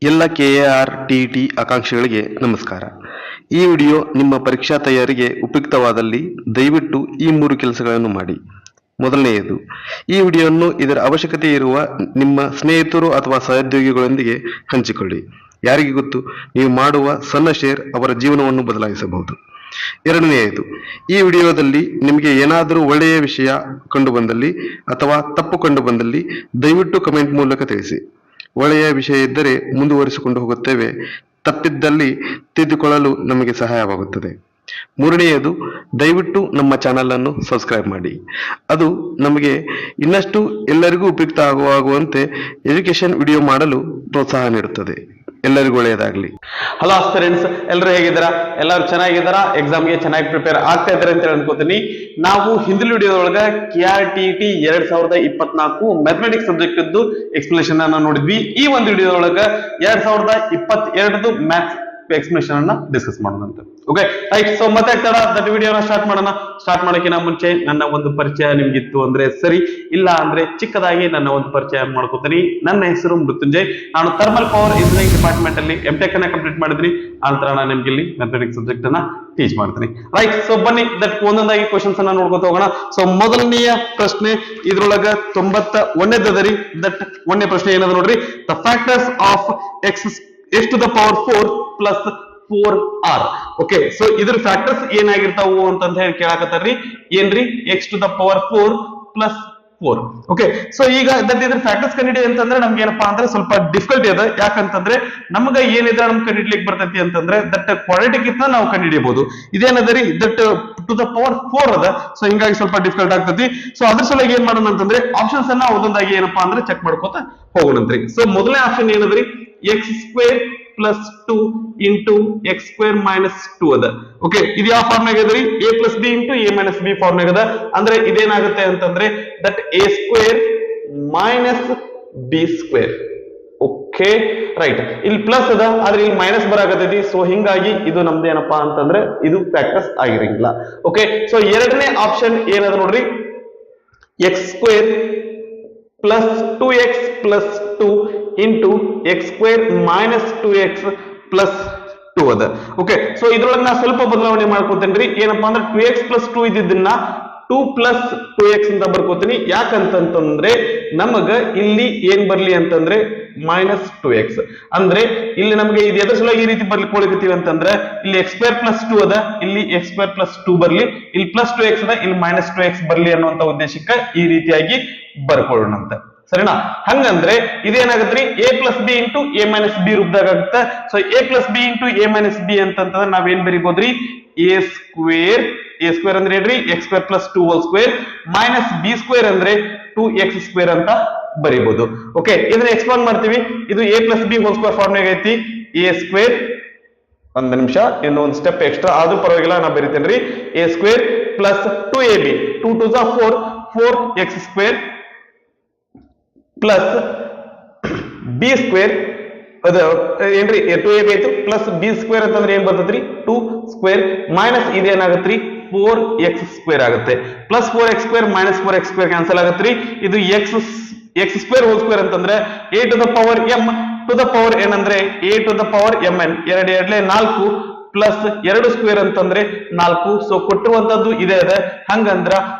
ಎಲ್ಲ KAR TET ಆಕಾಂಕ್ಷಿಗಳಿಗೆ ನಮಸ್ಕಾರ. ಈ ವಿಡಿಯೋ ನಿಮ್ಮ ಪರೀಕ್ಷಾ ತಯಾರಿಗೆ ಉಪಯುಕ್ತವಾದಲ್ಲಿ ದಯವಿಟ್ಟು ಈ 3 ಕೆಲಸಗಳನ್ನು ಮಾಡಿ. ಮೊದಲನೆಯದು, ಈ ವಿಡಿಯೋವನ್ನು ಇದರ ಅವಶ್ಯಕತೆ ಇರುವ ನಿಮ್ಮ ಸ್ನೇಹಿತರು ಅಥವಾ ಸಹೋದ್ಯೋಗಿಗಳೊಂದಿಗೆ ಹಂಚಿಕೊಳ್ಳಿ. ಯಾರಿಗೆ ಗೊತ್ತು, ನೀವು ಮಾಡುವ ಸಣ್ಣ ಶೇರ್ ಅವರ ಜೀವನವನ್ನು ಬದಲಾಯಿಸಬಹುದು. ಎರಡನೆಯದು, ಈ ವಿಡಿಯೋದಲ್ಲಿ ನಿಮಗೆ ಏನಾದರೂ ಒಳ್ಳೆಯ ವಿಷಯ ಕಂಡು ಬಂದಲ್ಲಿ ಅಥವಾ ತಪ್ಪು ಕಂಡು ಬಂದಲ್ಲಿ ದಯವಿಟ್ಟು ಕಮೆಂಟ್ ಮೂಲಕ ತಿಳಿಸಿ. ಒಳ್ಳೆಯ ವಿಷಯ ಇದ್ದರೆ ಮುಂದುವರಿಸಿಕೊಂಡು ಹೋಗುತ್ತೇವೆ, ತಪ್ಪಿದ್ದಲ್ಲಿ ತಿದ್ದುಕೊಳ್ಳಲು ನಮಗೆ ಸಹಾಯವಾಗುತ್ತದೆ. ಮೂರನೆಯದು, ದಯವಿಟ್ಟು ನಮ್ಮ ಚಾನಲ್ ಅನ್ನು ಸಬ್ಸ್ಕ್ರೈಬ್ ಮಾಡಿ. ಅದು ನಮಗೆ ಇನ್ನಷ್ಟು ಎಲ್ಲರಿಗೂ ಉಪಯುಕ್ತ ಆಗುವಂತೆ ಎಜುಕೇಶನ್ ವಿಡಿಯೋ ಮಾಡಲು ಪ್ರೋತ್ಸಾಹ ನೀಡುತ್ತದೆ. ಎಲ್ಲರಿಗೂ ಒಳ್ಳೆಯದಾಗಲಿ. ಹಲೋ ಸ್ಟೂಡೆಂಟ್ಸ್, ಎಲ್ಲರೂ ಹೇಗಿದ್ದೀರಾ? ಎಲ್ಲರೂ ಚೆನ್ನಾಗಿದ್ದಾರಾ? ಎಕ್ಸಾಮ್ಗೆ ಚೆನ್ನಾಗಿ ಪ್ರಿಪೇರ್ ಆಗ್ತಾ ಇದ್ದಾರೆ ಅಂತ ಅನ್ಕೋತೀನಿ. ನಾವು ಹಿಂದಿನ ವಿಡಿಯೋದೊಳಗ KRTT 2024 ಮ್ಯಾಥಮೆಟಿಕ್ಸ್ ಸಬ್ಜೆಕ್ಟ್ ಇದ್ದು ಎಕ್ಸ್ಪ್ಲನೇಷನ್ ಅನ್ನ ನೋಡಿದ್ವಿ. ಈ ಒಂದು ವಿಡಿಯೋದೊಳಗ 2022 ಮ್ಯಾಥ್ಸ್ ಎಕ್ಸ್ಪ್ಲನೇಷನ್ ಅನ್ನ ಡಿಸ್ಕಸ್ ಮಾಡೋಣ ಅಂತ. Okay right. ಸೊ ಮತ್ತೆ ದಟ್ ವಿಡಿಯೋನ ಸ್ಟಾರ್ಟ್ ಮಾಡೋಣ. ಸ್ಟಾರ್ಟ್ ಮಾಡೋಕ್ಕಿಂತ ಮುಂಚೆ ನನ್ನ ಒಂದು ಪರಿಚಯ ನಿಮ್ಗಿತ್ತು ಅಂದ್ರೆ ಸರಿ, ಇಲ್ಲ ಅಂದ್ರೆ ಚಿಕ್ಕದಾಗಿ ನನ್ನ ಒಂದು ಪರಿಚಯ ಮಾಡ್ಕೋತೀನಿ. ನನ್ನ ಹೆಸರು ಮೃತ್ಯುಂಜಯ್. ನಾನು ಥರ್ಮಲ್ ಪವರ್ ಇಂಜಿನಿಯರಿಂಗ್ ಡಿಪಾರ್ಟ್ಮೆಂಟ್ ಅಲ್ಲಿ MTech ಅನ್ನ ಕಂಪ್ಲೀಟ್ ಮಾಡಿದ್ರಿ. ನಂತರ ನಾನು ನಿಮ್ಗೆ ಇಲ್ಲಿ ಮ್ಯಾಥಮೆಟಿಕ್ಸ್ ಸಬ್ಜೆಕ್ಟ್ ಅನ್ನ ಟೀಚ್ ಮಾಡ್ತೀನಿ. ರೈಟ್. ಸೊ ಬನ್ನಿ ದಟ್ ಒಂದೊಂದಾಗಿ ಕ್ವಶನ್ಸ್ ಅನ್ನ ನೋಡ್ಕೊತ ಹೋಗೋಣ. ಸೊ ಮೊದಲನೆಯ ಪ್ರಶ್ನೆ ಇದ್ರೊಳಗ 91ನೇದರಿ. ದಟ್ ಒಂದನೇ ಪ್ರಶ್ನೆ ಏನದ ನೋಡ್ರಿ. The factors of x to the power 4 plus 4r. Okay, so ಇದ್ರ ಫ್ಯಾಕ್ಟರ್ಸ್ ಏನಾಗಿರ್ತಾವು ಅಂತ ಹೇಳಿ ಕೇಳಾಕತ್ತಾರ್ರಿ. ಏನ್ರಿ? x to the power 4 plus 4. Okay, so ಈಗ ದಟ್ ಇದ್ರ ಫ್ಯಾಕ್ಟರ್ಸ್ ಕಂಡಿಡಿ ಅಂತಂದ್ರೆ ನಮ್ಗೆ ಏನಪ್ಪಾ ಅಂದ್ರೆ ಸ್ವಲ್ಪ ಡಿಫಿಕಲ್ಟಿ ಅದ. ಯಾಕಂತಂದ್ರೆ ನಮ್ಗ ಏನಿದ್ರೆ ನಮ್ಗೆ ಕಂಡಿಡ್ಲಿಕ್ಕೆ ಬರ್ತೈತಿ ಅಂತಂದ್ರೆ ದಟ್ ಕ್ವಾಡ್ರಾಟಿಕ್ ಇತ್ತ ನಾವು ಕಂಡಿಡಿಯಬಹುದು. ಇದೇನದರಿ ದಟ್ ಟು ದ ಪವರ್ 4 ಅದ. ಸೊ ಹಿಂಗಾಗಿ ಸ್ವಲ್ಪ ಡಿಫಿಕಲ್ಟ್ ಆಗ್ತೈತಿ. ಸೊ ಅದ್ರ ಸಲುವಾಗಿ ಏನ್ ಮಾಡೋಣ ಅಂತಂದ್ರೆ ಆಪ್ಷನ್ಸ್ ಅನ್ನ ಒಂದೊಂದಾಗಿ ಏನಪ್ಪಾ ಅಂದ್ರೆ ಚೆಕ್ ಮಾಡ್ಕೋತ ಹೋಗೋಣಂತ್ರಿ. ಸೊ ಮೊದಲನೇ option ಏನದ್ರಿ? x square plus 2 into x square minus 2 ಅದ. ಓಕೆ, ಇದು ಯಾವ ಫಾರ್ಮ್ನಾಗ ಅದರಿ? a plus b into a minus b ಫಾರ್ಮ್ನಾಗ ಅದ. ಅಂದ್ರೆ ಇದೇನಾಗುತ್ತೆ ಅಂತಂದ್ರೆ that a square minus b square. Okay right. ಇಲ್ಲಿ ಪ್ಲಸ್ ಅದ, ಆದ್ರೆ ಇಲ್ಲಿ ಮೈನಸ್ ಬರಾಕತೈತಿ. ಸೊ ಹಿಂಗಾಗಿ ಇದು ನಮ್ದು ಏನಪ್ಪಾ ಅಂತಂದ್ರೆ ಇದು ಫ್ಯಾಕ್ಟರ್ಸ್ ಆಗಿರಂಗಿಲ್ಲ. ಓಕೆ, ಸೊ ಎರಡನೇ ಆಪ್ಷನ್ ಏನದ ನೋಡ್ರಿ. x square plus 2x plus 2 into x square minus 2x plus 2 ಅದ. ಓಕೆ, ಸೊ ಇದ್ರೊಳಗೆ ನಾ ಸ್ವಲ್ಪ ಬದಲಾವಣೆ ಮಾಡ್ಕೋತೇನ್ರಿ. ಏನಪ್ಪಾ ಅಂದ್ರೆ 2x plus 2 ಇದ್ದಿದ್ದನ್ನ 2 plus 2x ಅಂತ ಬರ್ಕೋತೀನಿ. ಯಾಕಂತಂದ್ರೆ ನಮಗ ಇಲ್ಲಿ ಏನ್ ಬರ್ಲಿ ಅಂತಂದ್ರೆ minus 2x. ಅಂದ್ರೆ ಇಲ್ಲಿ ನಮಗೆ ಇದು ಎದ್ರ ಸಲುವಾಗಿ ಈ ರೀತಿ ಬರ್ಲಿಕ್ಕೆ ಅಂತಂದ್ರೆ ಇಲ್ಲಿ x square plus 2 ಅದ, ಇಲ್ಲಿ x square plus 2 ಬರ್ಲಿ, ಇಲ್ಲಿ plus 2x ಅದ, ಇಲ್ಲಿ minus 2x ಬರ್ಲಿ ಅನ್ನುವಂತ ಉದ್ದೇಶಕ್ಕೆ ಈ ರೀತಿಯಾಗಿ ಬರ್ಕೊಳ್ಳೋಣ ಅಂತ. ಸರಿನಾ? ಹಂಗಂದ್ರೆ ಇದೇನಾಗತ್ರಿ? a plus b into a minus b ರೂಪದಾಗ ಆಗುತ್ತೆ. So a plus b into a minus b ಅಂತಂದ್ರೆ ನಾವೇನ್ ಬರಿಬಹುದ್ರಿ? a square ಅಂದ್ರೆ ಏನ್ರಿ? x square plus 2 whole square minus b square ಅಂದ್ರೆ 2x square ಅಂತ ಬರಿಬಹುದು. ಓಕೆ, ಇದನ್ನ ಎಕ್ಸ್ಪಾಂಡ್ ಮಾಡ್ತೀವಿ. ಇದು a plus b whole square form ಆಗೈತಿ. a square, ಒಂದು ನಿಮಿಷ, ಇನ್ನೊಂದು ಸ್ಟೆಪ್ ಎಕ್ಸ್ಟ್ರಾ ಆದ್ರೂ ಪರವಾಗಿಲ್ಲ, ನಾ ಬರಿತೇನ್ರಿ. a square plus 2ab 2 2 4 4x square plus B square ಅದ ಏನ್ರಿ 2ab ಆಯ್ತು ಪ್ಲಸ್ ಬಿ ಸ್ಕ್ವೇರ್ ಅಂತಂದ್ರೆ ಏನ್ ಬರ್ತದ್ರಿ? 2 ಸ್ಕ್ವೇರ್ ಮೈನಸ್ ಇದೇನಾಗತ್ರಿ? 4x ಸ್ಕ್ವೇರ್ ಆಗುತ್ತೆ. Plus 4x square minus 4x square cancel ಆಗತ್ರಿ. ಇದು x ಸ್ಕ್ವೇರ್ ಹೋಲ್ ಸ್ಕ್ವೇರ್ ಅಂತಂದ್ರೆ a to the power m to the power n ಅಂದ್ರೆ a to the power mn 2 2 4 plus 2 square ಅಂತಂದ್ರೆ 4. So ಕೊಟ್ಟಿರುವಂತದ್ದು ಇದೇ ಇದೆ. ಹಂಗಂದ್ರ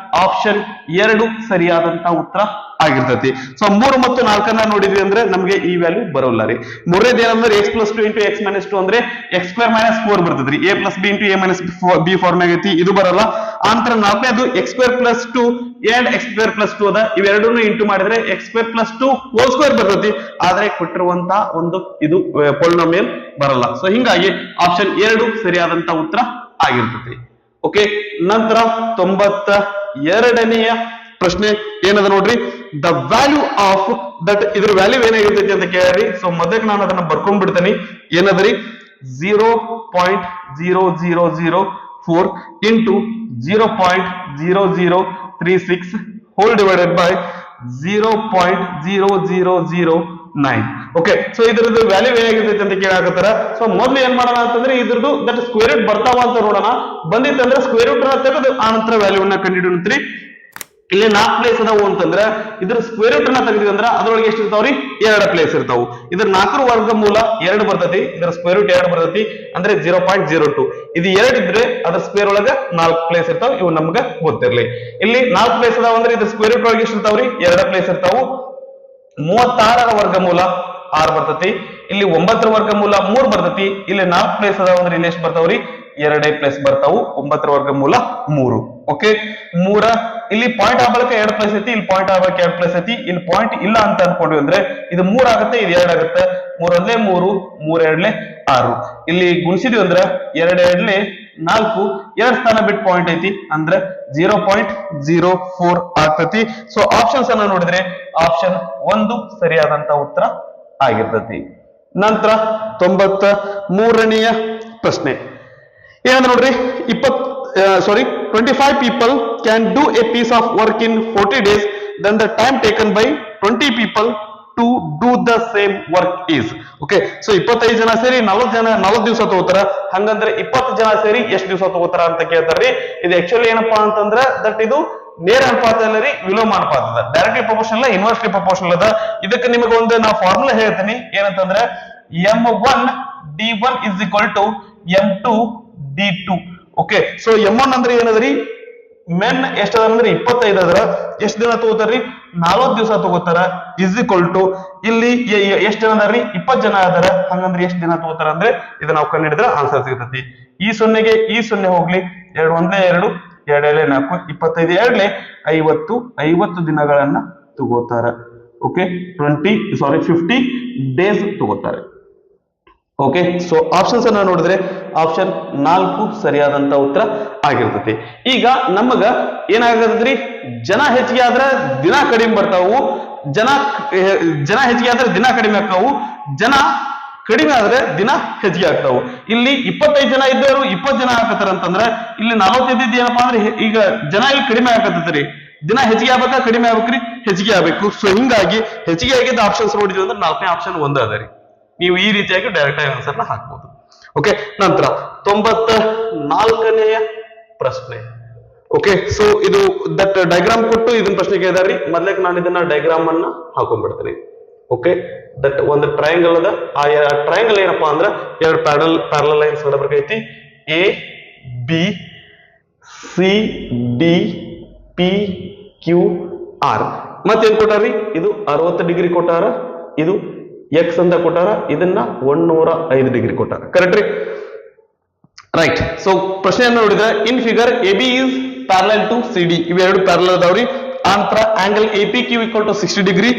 ಆಪ್ಷನ್ 2 ಸರಿಯಾದಂತ ಉತ್ತರ ಆಗಿರ್ತೈತಿ. ಸೊ 3 ಮತ್ತು 4 ನೋಡಿದ್ವಿ ಅಂದ್ರೆ ನಮಗೆ ಈ ವ್ಯಾಲ್ಯೂ ಬರೋಲ್ಲ ರೀ. ಮೂರನೇದು ಏನಂದ್ರೆ x plus 2 into x minus 2 ಅಂದ್ರೆ x square minus 4 ಬರ್ತದ್ರಿ. a plus b into a minus b form ಆಗೈತಿ, ಇದು ಬರಲ್ಲ. ಆನಂತರ ನಾಲ್ಕನೇದು x square plus 2 and x square plus 2 ಅದ. ಇವೆರಡನ್ನು ಇಂಟು ಮಾಡಿದ್ರೆ x square plus 2 whole square ಬರ್ತೈತಿ. ಆದ್ರೆ ಕೊಟ್ಟಿರುವಂತ ಒಂದು ಇದು ಪೊಲಿನೋಮಿಯಲ್ ಬರಲ್ಲ. ಸೊ ಹಿಂಗಾಗಿ ಆಪ್ಷನ್ 2 ಸರಿಯಾದಂತ ಉತ್ತರ ಆಗಿರ್ತೈತಿ. ಓಕೆ, ನಂತರ 92ನೆಯ ಪ್ರಶ್ನೆ ಏನದ ನೋಡ್ರಿ. ದ ವ್ಯಾಲ್ಯೂ ಆಫ್ ದಟ್, ಇದ್ರ ವ್ಯಾಲ್ಯೂ ಏನಾಗಿರ್ತೈತಿ ಅಂತ ಕೇಳ್ರಿ. ಸೊ ಮೊದಲಿಗೆ ನಾನು ಅದನ್ನ ಬರ್ಕೊಂಡ್ಬಿಡ್ತೇನೆ. ಏನದ್ರಿ? 0.0004 into 0.0036 whole divided by 0.0009. Okay, so ಇದ್ರದ್ದು ವ್ಯಾಲ್ಯೂ ಏನಾಗಿರ್ತೈತಿ ಅಂತ ಕೇಳಾಕತ್ತಾರ. ಸೊ ಮೊದ್ಲು ಏನ್ ಮಾಡೋಣ ಅಂತಂದ್ರೆ ಇದ್ರದ್ದು ದಟ್ ಸ್ಕ್ವೇರ್ ರೂಟ್ ಬರ್ತಾವ ಅಂತ ನೋಡೋಣ. ಬಂದಿತ್ತಂದ್ರೆ ಸ್ಕ್ವೇರ್ ರೂಟ್ ತೆಗೆದು ಆ ನಂತರ ವ್ಯಾಲ್ಯೂವನ್ನ ಕಂಡುಹಿಡಿಯುತ್ತೀರಿ. ಇಲ್ಲಿ 4 ಪ್ಲೇಸ್ ಅದಾವು ಅಂತಂದ್ರ ಇದ್ರ ಸ್ಕ್ವೇರ್ ರೂಟ್ ಅನ್ನ ತೆಗೆದ್ವಿ ಅಂದ್ರ ಅದ್ರೊಳಗೆ ಎಷ್ಟು ಇರ್ತಾವ್ರಿ 2 ಪ್ಲೇಸ್ ಇರ್ತಾವು. ಇದ್ರ 4 ವರ್ಗಮೂಲ 2 ಬರ್ತೈತಿ, ಇದ್ರ ಸ್ಕ್ವೇರ್ ರೂಟ್ 2 ಬರ್ತೈತಿ ಅಂದ್ರೆ 0.02. ಇದು 2 ಇದ್ರೆ ಅದ್ರ ಸ್ಕ್ವೇರ್ ಒಳಗ 4 ಪ್ಲೇಸ್ ಇರ್ತಾವ. ಇವು ನಮ್ಗ ಗೊತ್ತಿರ್ಲಿ. ಇಲ್ಲಿ 4 ಪ್ಲೇಸ್ ಅದಾವ ಅಂದ್ರೆ ಇದ್ರ ಸ್ಕ್ವೇರ್ ರೂಟ್ ಒಳಗೆ ಎಷ್ಟು ಇರ್ತಾವ್ರಿ 2 ಪ್ಲೇಸ್ ಇರ್ತಾವು. 36ರ ವರ್ಗಮೂಲ 6 ಬರ್ತೈತಿ. ಇಲ್ಲಿ 9ರ ವರ್ಗಮೂಲ 3 ಬರ್ತೈತಿ. ಇಲ್ಲಿ 4 ಪ್ಲೇಸ್ ಅದಾವ ಅಂದ್ರೆ ಇಲ್ಲಿ ಎಷ್ಟು ಬರ್ತಾವ್ರಿ 2 ಪ್ಲೇಸ್ ಬರ್ತಾವು. 9ರ ವರ್ಗಮೂಲ 3. ಓಕೆ, 3 ಇಲ್ಲಿ ಪಾಯಿಂಟ್ ಆಗ್ಬಳಕ 2 ಪ್ಲೇಸ್ ಐತಿ, ಇಲ್ಲಿ ಪಾಯಿಂಟ್ ಆಗ್ಬಳಕ 2 ಪ್ಲೇಸ್ ಐತಿ. ಇಲ್ಲಿ ಪಾಯಿಂಟ್ ಇಲ್ಲ ಅಂತ ಅನ್ಕೊಂಡ್ವಿ ಅಂದ್ರೆ ಇದು 3 ಆಗುತ್ತೆ, ಇದು 2 ಆಗುತ್ತೆ. 3 ಒಂದ್ಲೆ 3, 3 ಎರಡ್ಲೆ 6. ಇಲ್ಲಿ ಗುಣಿಸಿದ್ವಿ ಅಂದ್ರೆ 2 ಎರಡ್ಲೆ 4, 2 ಸ್ಥಾನ ಬಿಟ್ಟು ಪಾಯಿಂಟ್ ಐತಿ ಅಂದ್ರೆ 0.04 ಆಗ್ತತಿ. ಸೊ ಆಪ್ಷನ್ಸ್ ಅನ್ನ ನೋಡಿದ್ರೆ ಆಪ್ಷನ್ 1 ಸರಿಯಾದಂತ ಉತ್ತರ ಆಗಿರ್ತತಿ. ನಂತರ 93ನೆಯ ಪ್ರಶ್ನೆ ಏನಂದ್ರೆ ನೋಡ್ರಿ, 25 people can do a piece of work in 40 days, then the time taken by 20 people to do the same work is. Okay, so 25 ಜನ ಸೇರಿ 40 ದಿವಸ ತಗೋತಾರ. ಹಂಗಂದ್ರೆ 20 ಜನ ಸೇರಿ ಎಷ್ಟು ದಿವಸ ತಗೋತಾರ ಅಂತ ಕೇಳ್ತಾರ್ರಿ. ಇದು ಆಕ್ಚುಲಿ ಏನಪ್ಪಾ ಅಂತಂದ್ರ ದಟ್ ಇದು ನೇರ ಅನುಪಾತ ಅಲ್ಲ ರೀ, ವಿಲೋಮ ಅನುಪಾತ ಅದ. ಡೈರೆಕ್ಟ್ಲಿ ಪ್ರಪೋರ್ಷನಲ್, ಇನ್ವರ್ಸ್ಲಿ ಪ್ರಪೋರ್ಷನಲ್ ಅದ. ಇದಕ್ಕೆ ನಿಮಗೆ ಒಂದು ನಾ ಫಾರ್ಮುಲಾ ಹೇಳ್ತೀನಿ. ಏನಂತಂದ್ರೆ M1 D1 is equal to M2 D2. Okay, so M1 ಅಂದ್ರೆ ಏನದ್ರಿ, ಮೆನ್ ಎಷ್ಟದ ಅಂದ್ರೆ 25 ಅದ್ರ ಎಷ್ಟು ದಿನ ತಗೋತಾರ್ರಿ 40 ದಿವಸ ತಗೋತಾರ. ಇಸ್ ಈಕ್ವಲ್ ಟು ಇಲ್ಲಿ ಎಷ್ಟು ಜನ ಅದಾರ್ರಿ 20 ಜನ ಅದಾರ. ಹಂಗಂದ್ರೆ ಎಷ್ಟು ದಿನ ತಗೋತಾರ ಅಂದ್ರೆ ಇದು ನಾವು ಕಂಡುಹಿಡಿದ್ರೆ ಆನ್ಸರ್ ಸಿಗ್ತೈತಿ. ಈ ಸೊನ್ನೆಗೆ ಈ ಸೊನ್ನೆ ಹೋಗ್ಲಿ, 2 ಒಂದ್ಲೆ 2, 2 ಎರಡ್ಲೆ 4, 25 ಎರಡ್ಲೆ 50 ದಿನಗಳನ್ನ ತಗೋತಾರ. ಓಕೆ, 50 ಡೇಸ್ ತಗೋತಾರೆ. ಓಕೆ, ಸೊ ಆಪ್ಷನ್ಸ್ ಅನ್ನ ನೋಡಿದ್ರೆ ಆಪ್ಷನ್ 4 ಸರಿಯಾದಂತ ಉತ್ತರ ಆಗಿರ್ತತಿ. ಈಗ ನಮಗ ಏನಾಗತ್ರಿ, ಜನ ಹೆಚ್ಚಿಗೆ ಆದ್ರೆ ದಿನ ಕಡಿಮೆ ಬರ್ತಾವು, ಜನ ಹೆಚ್ಚಿಗೆ ಆದ್ರೆ ದಿನ ಕಡಿಮೆ ಆಗ್ತಾವು, ಜನ ಕಡಿಮೆ ಆದ್ರೆ ದಿನ ಹೆಚ್ಚಿಗೆ ಆಗ್ತಾವು. ಇಲ್ಲಿ 25 ಜನ ಇದ್ದವರು 20 ಜನ ಹಾಕತ್ತಾರ ಅಂತಂದ್ರೆ ಇಲ್ಲಿ 40 ಇದ್ದಿದ್ದು ಏನಪ್ಪಾ ಅಂದ್ರೆ ಈಗ ಜನ ಇಲ್ಲಿ ಕಡಿಮೆ ಹಾಕತ್ತರಿ, ದಿನ ಹೆಚ್ಚಿಗೆ ಆಗ್ಬೇಕಾ ಕಡಿಮೆ ಆಗ್ಬೇಕ್ರಿ, ಹೆಚ್ಚಿಗೆ ಆಗ್ಬೇಕು. ಸೊ ಹಿಂಗಾಗಿ ಹೆಚ್ಚಿಗೆ ಆಗಿದ್ದ ಆಪ್ಷನ್ಸ್ ನೋಡಿದ್ವಿ ಅಂದ್ರೆ 4ನೇ ಆಪ್ಷನ್ 1 ಅದ ರೀ. ನೀವು ಈ ರೀತಿಯಾಗಿ ಡೈರೆಕ್ಟ್ ಆಗಿ ಆನ್ಸರ್ ನ ಹಾಕ್ಬಹುದು. ಓಕೆ, ನಂತರ 94ನೆಯ ಪ್ರಶ್ನೆ. ಓಕೆ, ಸೊ ಇದು ದಟ್ ಡಯಾಗ್ರಾಮ್ ಕೊಟ್ಟು ಇದನ್ನ ಪ್ರಶ್ನೆ ಕೇಳಿದಾರ್ರಿ. ಮೊದ್ಲಕ್ಕೆ ನಾನು ಇದನ್ನ ಡಯಾಗ್ರಾಮ್ ಅನ್ನ ಹಾಕೊಂಡ್ಬಿಡ್ತೀನಿ. ಓಕೆ, ದಟ್ ಒಂದು ಟ್ರಯಾಂಗಲ್ ಅದ. ಆ ಟ್ರಯಾಂಗಲ್ ಏನಪ್ಪಾ ಅಂದ್ರೆ 2 ಪ್ಯಾರಲಲ್ ಲೈನ್ಸ್ ನಡಬರ್ಕೈತಿ. A B C D P Q R. ಮತ್ತೇನ್ ಕೊಟ್ಟಾರ್ರಿ, ಇದು 60 ಡಿಗ್ರಿ ಕೊಟ್ಟಾರ, ಇದು ಎಕ್ಸ್ ಅಂತ ಕೊಟ್ಟಾರ, ಇದನ್ನ 105 ಡಿಗ್ರಿ ಕೊಟ್ಟಾರ. ಕರೆಕ್ಟ್ ರೀ, ರೈಟ್. ಸೊ ಪ್ರಶ್ನೆಯನ್ನ ನೋಡಿದ್ರೆ in figure A B is parallel to C D, ಇವೆರಡು ಪ್ಯಾರಲಲ್ ಅದಾವ್ರಿ. ಆನಂತರ angle A P Q equal to 60 degree,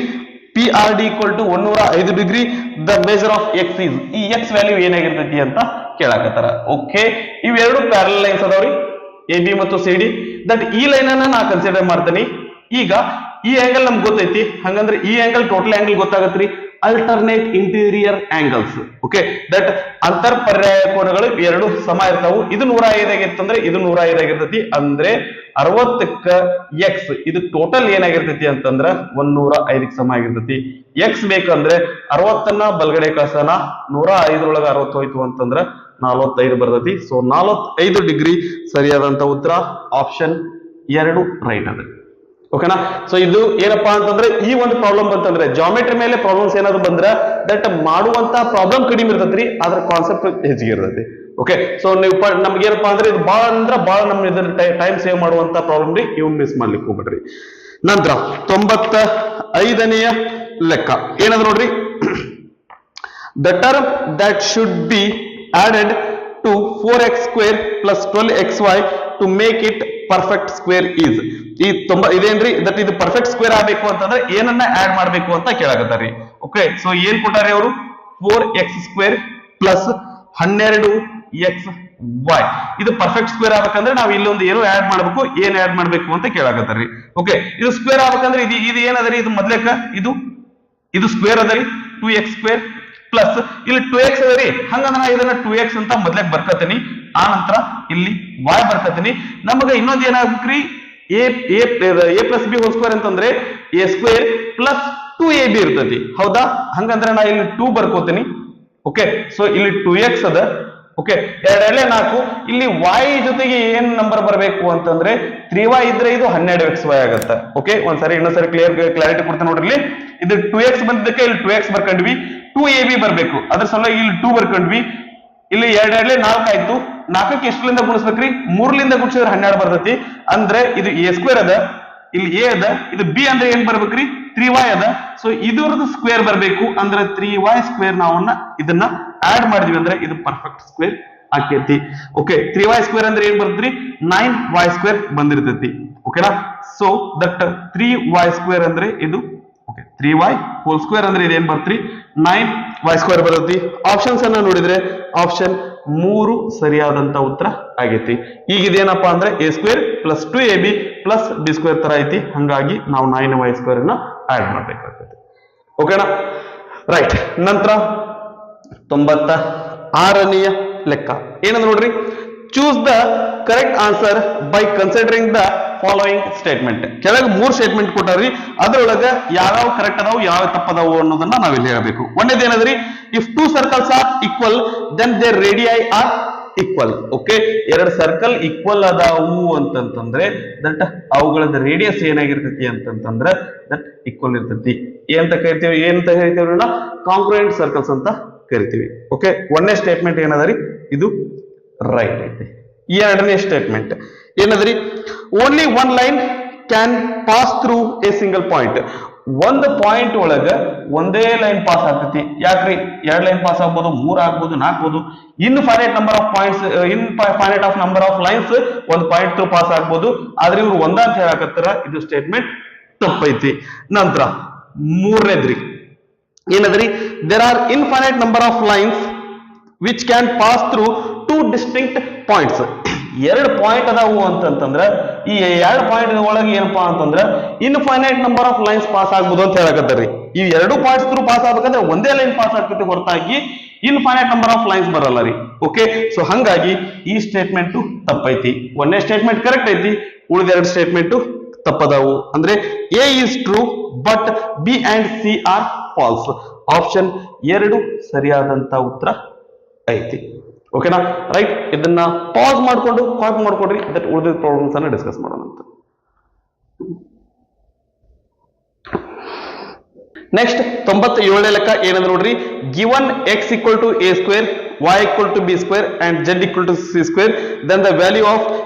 P R D equal to 105 degree. The measure of X is, ಈ X value ಏನಾಗಿರ್ತೈತಿ ಅಂತ ಕೇಳಾಕತ್ತಾರ. Okay, ಇವೆರಡು parallel lines ಅದಾವ್ರಿ, A B ಮತ್ತು ಸಿ ಡಿ. ದಟ್ ಈ ಲೈನ್ ಅನ್ನ ನಾ ಕನ್ಸಿಡರ್ ಮಾಡ್ತೀನಿ. ಈಗ ಈ ಆಂಗಲ್ ನಮ್ಗೆ ಗೊತ್ತೈತಿ, ಹಂಗಂದ್ರೆ ಈ ಆಂಗಲ್ ಟೋಟಲ್ ಆಂಗಲ್ ಗೊತ್ತಾಗತ್ರಿ. Alternate interior angles. Okay, that ಅಂತರ್ ಪರ್ಯಾಯ ಕೋನಗಳು ಎರಡು ಸಮ ಇರ್ತಾವು. ಇದು 105 ಆಗಿರ್ತಂದ್ರೆ ಇದು 105 ಆಗಿರ್ತೈತಿ. ಅಂದ್ರೆ 60ಕ್ಕ ಎಕ್ಸ್ ಇದು ಟೋಟಲ್ ಏನಾಗಿರ್ತೈತಿ ಅಂತಂದ್ರ 105ಕ್ಕೆ ಸಮ ಆಗಿರ್ತೈತಿ. ಎಕ್ಸ್ ಬೇಕಂದ್ರೆ 60ನ್ನ ಬಲ್ಗಡೆ ಕಳ್ಸೋಣ, 105 60 ಹೋಯ್ತು ಅಂತಂದ್ರ 45 ಬರ್ತೈತಿ. ಸೊ 45 ಡಿಗ್ರಿ ಸರಿಯಾದಂತ ಉತ್ತರ ಆಪ್ಷನ್ 2 ರೈಟ್ ಅದ. ಓಕೆನಾ, ಸೊ ಇದು ಏನಪ್ಪಾ ಅಂತಂದ್ರೆ ಈ ಒಂದು ಪ್ರಾಬ್ಲಮ್ ಬಂತಂದ್ರೆ ಜಾಮೆಟ್ರಿ ಮೇಲೆ ಪ್ರಾಬ್ಲಮ್ಸ್ ಏನಾದ್ರು ಬಂದ್ರೆ ದಟ್ ಮಾಡುವಂತ ಪ್ರಾಬ್ಲಮ್ ಕಡಿಮೆ ಇರ್ತೈತ್ರಿ, ಅದ್ರ ಕಾನ್ಸೆಪ್ಟ್ ಹೆಚ್ಚಿಗೆ ಇರ್ತೈತಿ. ಓಕೆ, ಸೊ ನೀವು ನಮ್ಗೆ ಏನಪ್ಪಾ ಅಂದ್ರೆ ಇದು ಬಾಳ ಅಂದ್ರ ಬಾಳ ನಮ್ ಇದ್ರ ಟೈಮ್ ಸೇವ್ ಮಾಡುವಂತ ಪ್ರಾಬ್ಲಮ್ ರೀ, ಇವ್ ಮಿಸ್ ಮಾಡ್ಲಿಕ್ಕೆ ಹೋಗ್ಬೇಡ್ರಿ. ನಂತರ 95ನೆಯ ಲೆಕ್ಕ ಏನಂದ್ರೆ ನೋಡ್ರಿ, the term that should be added to 4x² plus 12xy to make it perfect square is. ಇದೇನ್ರಿ, ದಟ್ ಇದು ಪರ್ಫೆಕ್ಟ್ ಸ್ಕ್ವೇರ್ ಆಗ್ಬೇಕು ಅಂತಂದ್ರೆ ಏನನ್ನ ಆಡ್ ಮಾಡ್ಬೇಕು ಅಂತ ಕೇಳಾಕತ್ತಾರ್ರಿ. ಓಕೆ, ಸೊ ಏನ್ ಕೊಟ್ಟಾರೆ ಅವರು, 4x² plus 12xy. ಇದು ಪರ್ಫೆಕ್ಟ್ ಸ್ಕ್ವೇರ್ ಆಗ್ಬೇಕಂದ್ರೆ ನಾವು ಇಲ್ಲೊಂದು ಏನು ಆಡ್ ಮಾಡ್ಬೇಕು, ಏನ್ ಆಡ್ ಮಾಡ್ಬೇಕು ಅಂತ ಕೇಳಾಕತ್ತಾರ್ರಿ. ಓಕೆ, ಇದು ಸ್ಕ್ವೇರ್ ಆಗ್ಬೇಕಂದ್ರೆ ಇದು ಏನದರಿ, ಇದು ಮೊದ್ಲೇಕ ಇದು ಸ್ಕ್ವೇರ್ ಅದರಿ, 2x² ಪ್ಲಸ್ ಇಲ್ಲಿ 2x ಅದರಿ. ಹಂಗಂದ್ರೆ ನಾ ಇದನ್ನ 2x ಅಂತ ಮೊದ್ಲೇಕ್ ಬರ್ಕತೀನಿ. ಆ ನಂತರ ಇಲ್ಲಿ y ಬರ್ಕತೀನಿ. ನಮಗ ಇನ್ನೊಂದು ಏನಾಗ್ಬೇಕ್ರಿ, a plus b whole square ಅಂತಂದ್ರೆ a² ಪ್ಲಸ್ 2ab ಇರ್ತೈತಿ. ಹೌದಾ, ಹಂಗಂದ್ರೆ ನಾ ಇಲ್ಲಿ 2 ಬರ್ಕೋತೀನಿ. ಓಕೆ, ಸೊ ಇಲ್ಲಿ 2x ಅದ ಓಕೆ, 2 4 ಇಲ್ಲಿ y ಜೊತೆಗೆ ಏನ್ ನಂಬರ್ ಬರಬೇಕು ಅಂತಂದ್ರೆ 3y ಇದ್ರೆ ಇದು 12xy ಆಗುತ್ತೆ. ಓಕೆ, ಒಂದ್ಸರಿ ಇನ್ನೊಂದ್ಸರಿ ಕ್ಲಾರಿಟಿ ಕೊಡ್ತೇನೆ ನೋಡ್ರಿ. ಇಲ್ಲಿ ಇದು 2x ಬಂದಿದ್ದಕ್ಕೆ ಇಲ್ಲಿ 2x ಬರ್ಕೊಂಡ್ವಿ, 2ab ಬರ್ಬೇಕು, ಅದ್ರ ಸಲುವಾಗಿ ಇಲ್ಲಿ 2 ಬರ್ಕೊಂಡ್ವಿ. ಇಲ್ಲಿ 2 4 ಆಯ್ತು, 4ಕ್ಕೆ ಎಷ್ಟರಿಂದ ಗುಣಿಸ್ಬೇಕ್ರಿ? 3ಲಿಂದ ಗುಣಿಸಿದ್ರೆ 12 ಬರ್ತೈತಿ. ಅಂದ್ರೆ ಇದು a ಸ್ಕ್ವೇರ್ ಅದ, ಇಲ್ಲಿ a ಅದ, ಇದು b ಅಂದ್ರೆ ಏನ್ ಬರ್ಬೇಕ್ರಿ? 3y ಅದ. ಸೊ ಇದರದ್ದು ಸ್ಕ್ವೇರ್ ಬರ್ಬೇಕು ಅಂದ್ರೆ 3y ಸ್ಕ್ವೇರ್ ನಾವನ್ನ ಇದನ್ನ ಆಡ್ ಮಾಡಿದ್ವಿ ಅಂದ್ರೆ ಇದು ಪರ್ಫೆಕ್ಟ್ ಸ್ಕ್ವೇರ್ ಆಕೈತಿ. ಓಕೆ, 3y ಸ್ಕ್ವೇರ್ ಅಂದ್ರೆ ಏನ್ ಬರ್ತೈತಿ? 9y square ಬಂದಿರ್ತೈತಿ. ಓಕೆನಾ? ಸೊ ದಟ್ 3y ಸ್ಕ್ವೇರ್ ಅಂದ್ರೆ ಇದು, ಓಕೆ, 3y ಹೋಲ್ ಸ್ಕ್ವೇರ್ ಅಂದ್ರೆ ಇದೇನ್ ಬರ್ತ್ರಿ? 9y ಸ್ಕ್ವೇರ್ ಬರ್ತೈತಿ. ಆಪ್ಷನ್ಸ್ ಅನ್ನ ನೋಡಿದ್ರೆ ಆಪ್ಷನ್ 3 ಸರಿಯಾದಂತ ಉತ್ತರ ಆಗೈತಿ. ಈಗ ಇದೇನಪ್ಪಾ ಅಂದ್ರೆ a square plus 2ab plus b square ತರ ಐತಿ, ಹಂಗಾಗಿ ನಾವು 9y ಸ್ಕ್ವೇರ್ ಅನ್ನ ಆಡ್ ಮಾಡ್ಬೇಕಾಗ್ತದೆ. ಓಕೆನಾ? ರೈಟ್. ನಂತರ 96ನೆಯ ಲೆಕ್ಕ ಏನಂದ್ರೆ ನೋಡ್ರಿ, choose the correct answer by considering the following statement. ಕೆಳಗೆ 3 ಸ್ಟೇಟ್ಮೆಂಟ್ ಕೊಟ್ಟಾರ್ರಿ, ಅದ್ರೊಳಗ ಯಾವ್ಯಾವ ಕರೆಕ್ಟ್ ಅದಾವು ಯಾವ ತಪ್ಪದಾವು ಅನ್ನೋದನ್ನ ನಾವಿಲ್ಲಿ ಹೇಳಬೇಕು. ಒಂದೇದು ಏನದ್ರಿ, if 2 circles are equal then their radii are equal. Okay, 2 circle equal ಅದಾವು ಅಂತಂತಂದ್ರೆ ದಟ್ ಅವುಗಳದ ರೇಡಿಯಸ್ ಏನಾಗಿರ್ತೈತಿ ಅಂತಂತಂದ್ರೆ ದಟ್ ಈಕ್ವಲ್ ಇರ್ತೈತಿ. ಏನಂತ ಕರಿತೀವಿ? ಕಾಂಗ್ರುಯೆಂಟ್ ಸರ್ಕಲ್ಸ್ ಅಂತ ಕರಿತೀವಿ. ಓಕೆ, ಒಂದನೇ ಸ್ಟೇಟ್ಮೆಂಟ್ ಏನದರಿ, ಇದು ರೈಟ್ ಐತಿ. ಈ 2ನೇ ಸ್ಟೇಟ್ಮೆಂಟ್ ಏನದ್ರಿ, only one line can pass through a single point. ಒಂದು ಪಾಯಿಂಟ್ ಒಳಗ ಒಂದೇ ಲೈನ್ ಪಾಸ್ ಆಗ್ತೈತಿ. ಯಾಕ್ರಿ? 2 ಲೈನ್ ಪಾಸ್ ಆಗ್ಬೋದು, 3 ಆಗ್ಬೋದು, 4 ಆಗ್ಬೋದು. Infinite number of points, infinite of number of lines ಒಂದು ಪಾಯಿಂಟ್ ಥ್ರೂ ಪಾಸ್ ಆಗ್ಬೋದು. ಆದ್ರೆ ಇವ್ರು ಒಂದಂತ ಹೇಳಕತ್ತಾರ, ಇದು ಸ್ಟೇಟ್ಮೆಂಟ್ ತಪ್ಪೈತಿ. ನಂತರ 3ನೇದ್ರಿ ಏನದ್ರಿ, there are infinite number of lines which can pass through 2 distinct points. 2 point ಅದಾವು ಅಂತಂತಂದ್ರ ಈ 2 ಪಾಯಿಂಟ್ ಒಳಗೆ ಏನಪ್ಪಾ ಅಂತಂದ್ರ infinite number of lines pass ಆಗ್ಬೋದು ಅಂತ ಹೇಳಕತ್ತಾರ್ರಿ. ಈ 2 ಪಾಯಿಂಟ್ಸ್ ಥ್ರೂ ಪಾಸ್ ಆಗ್ಬೇಕಂದ್ರೆ ಒಂದೇ ಲೈನ್ ಪಾಸ್ ಆಗ್ತೈತಿ, ಹೊರತಾಗಿ ಇನ್ಫೈನೈಟ್ ನಂಬರ್ ಆಫ್ ಲೈನ್ಸ್ ಬರಲ್ಲ ರೀ. ಓಕೆ, ಸೊ ಹಂಗಾಗಿ ಈ ಸ್ಟೇಟ್ಮೆಂಟ್ ತಪ್ಪೈತಿ. ಒಂದೇ ಸ್ಟೇಟ್ಮೆಂಟ್ ಕರೆಕ್ಟ್ ಐತಿ, ಉಳಿದ 2 ಸ್ಟೇಟ್ಮೆಂಟ್ ತಪ್ಪದಾವು. ಅಂದ್ರೆ A is true but B and C or false. Option 2 ಸರಿಯಾದಂತ ಉತ್ತರ ಐತಿ. ಓಕೆನಾ? ರೈಟ್. ಇದನ್ನ ಪಾಸ್ ಮಾಡ್ಕೊಂಡು ಕಾಪಿ ಮಾಡ್ಕೊಡ್ರಿ, ದಟ್ ಉಳಿದ ಪ್ರಾಬ್ಲಮ್ಸ್ ಅನ್ನ ಡಿಸ್ಕಸ್ ಮಾಡೋಣ ಅಂತ. ನೆಕ್ಸ್ಟ್ 97ನೇ ಲೆಕ್ಕ ಏನಂದ್ರೆ ನೋಡ್ರಿ, given x equal to a square, y equal to b square and z equal to c square, then the value of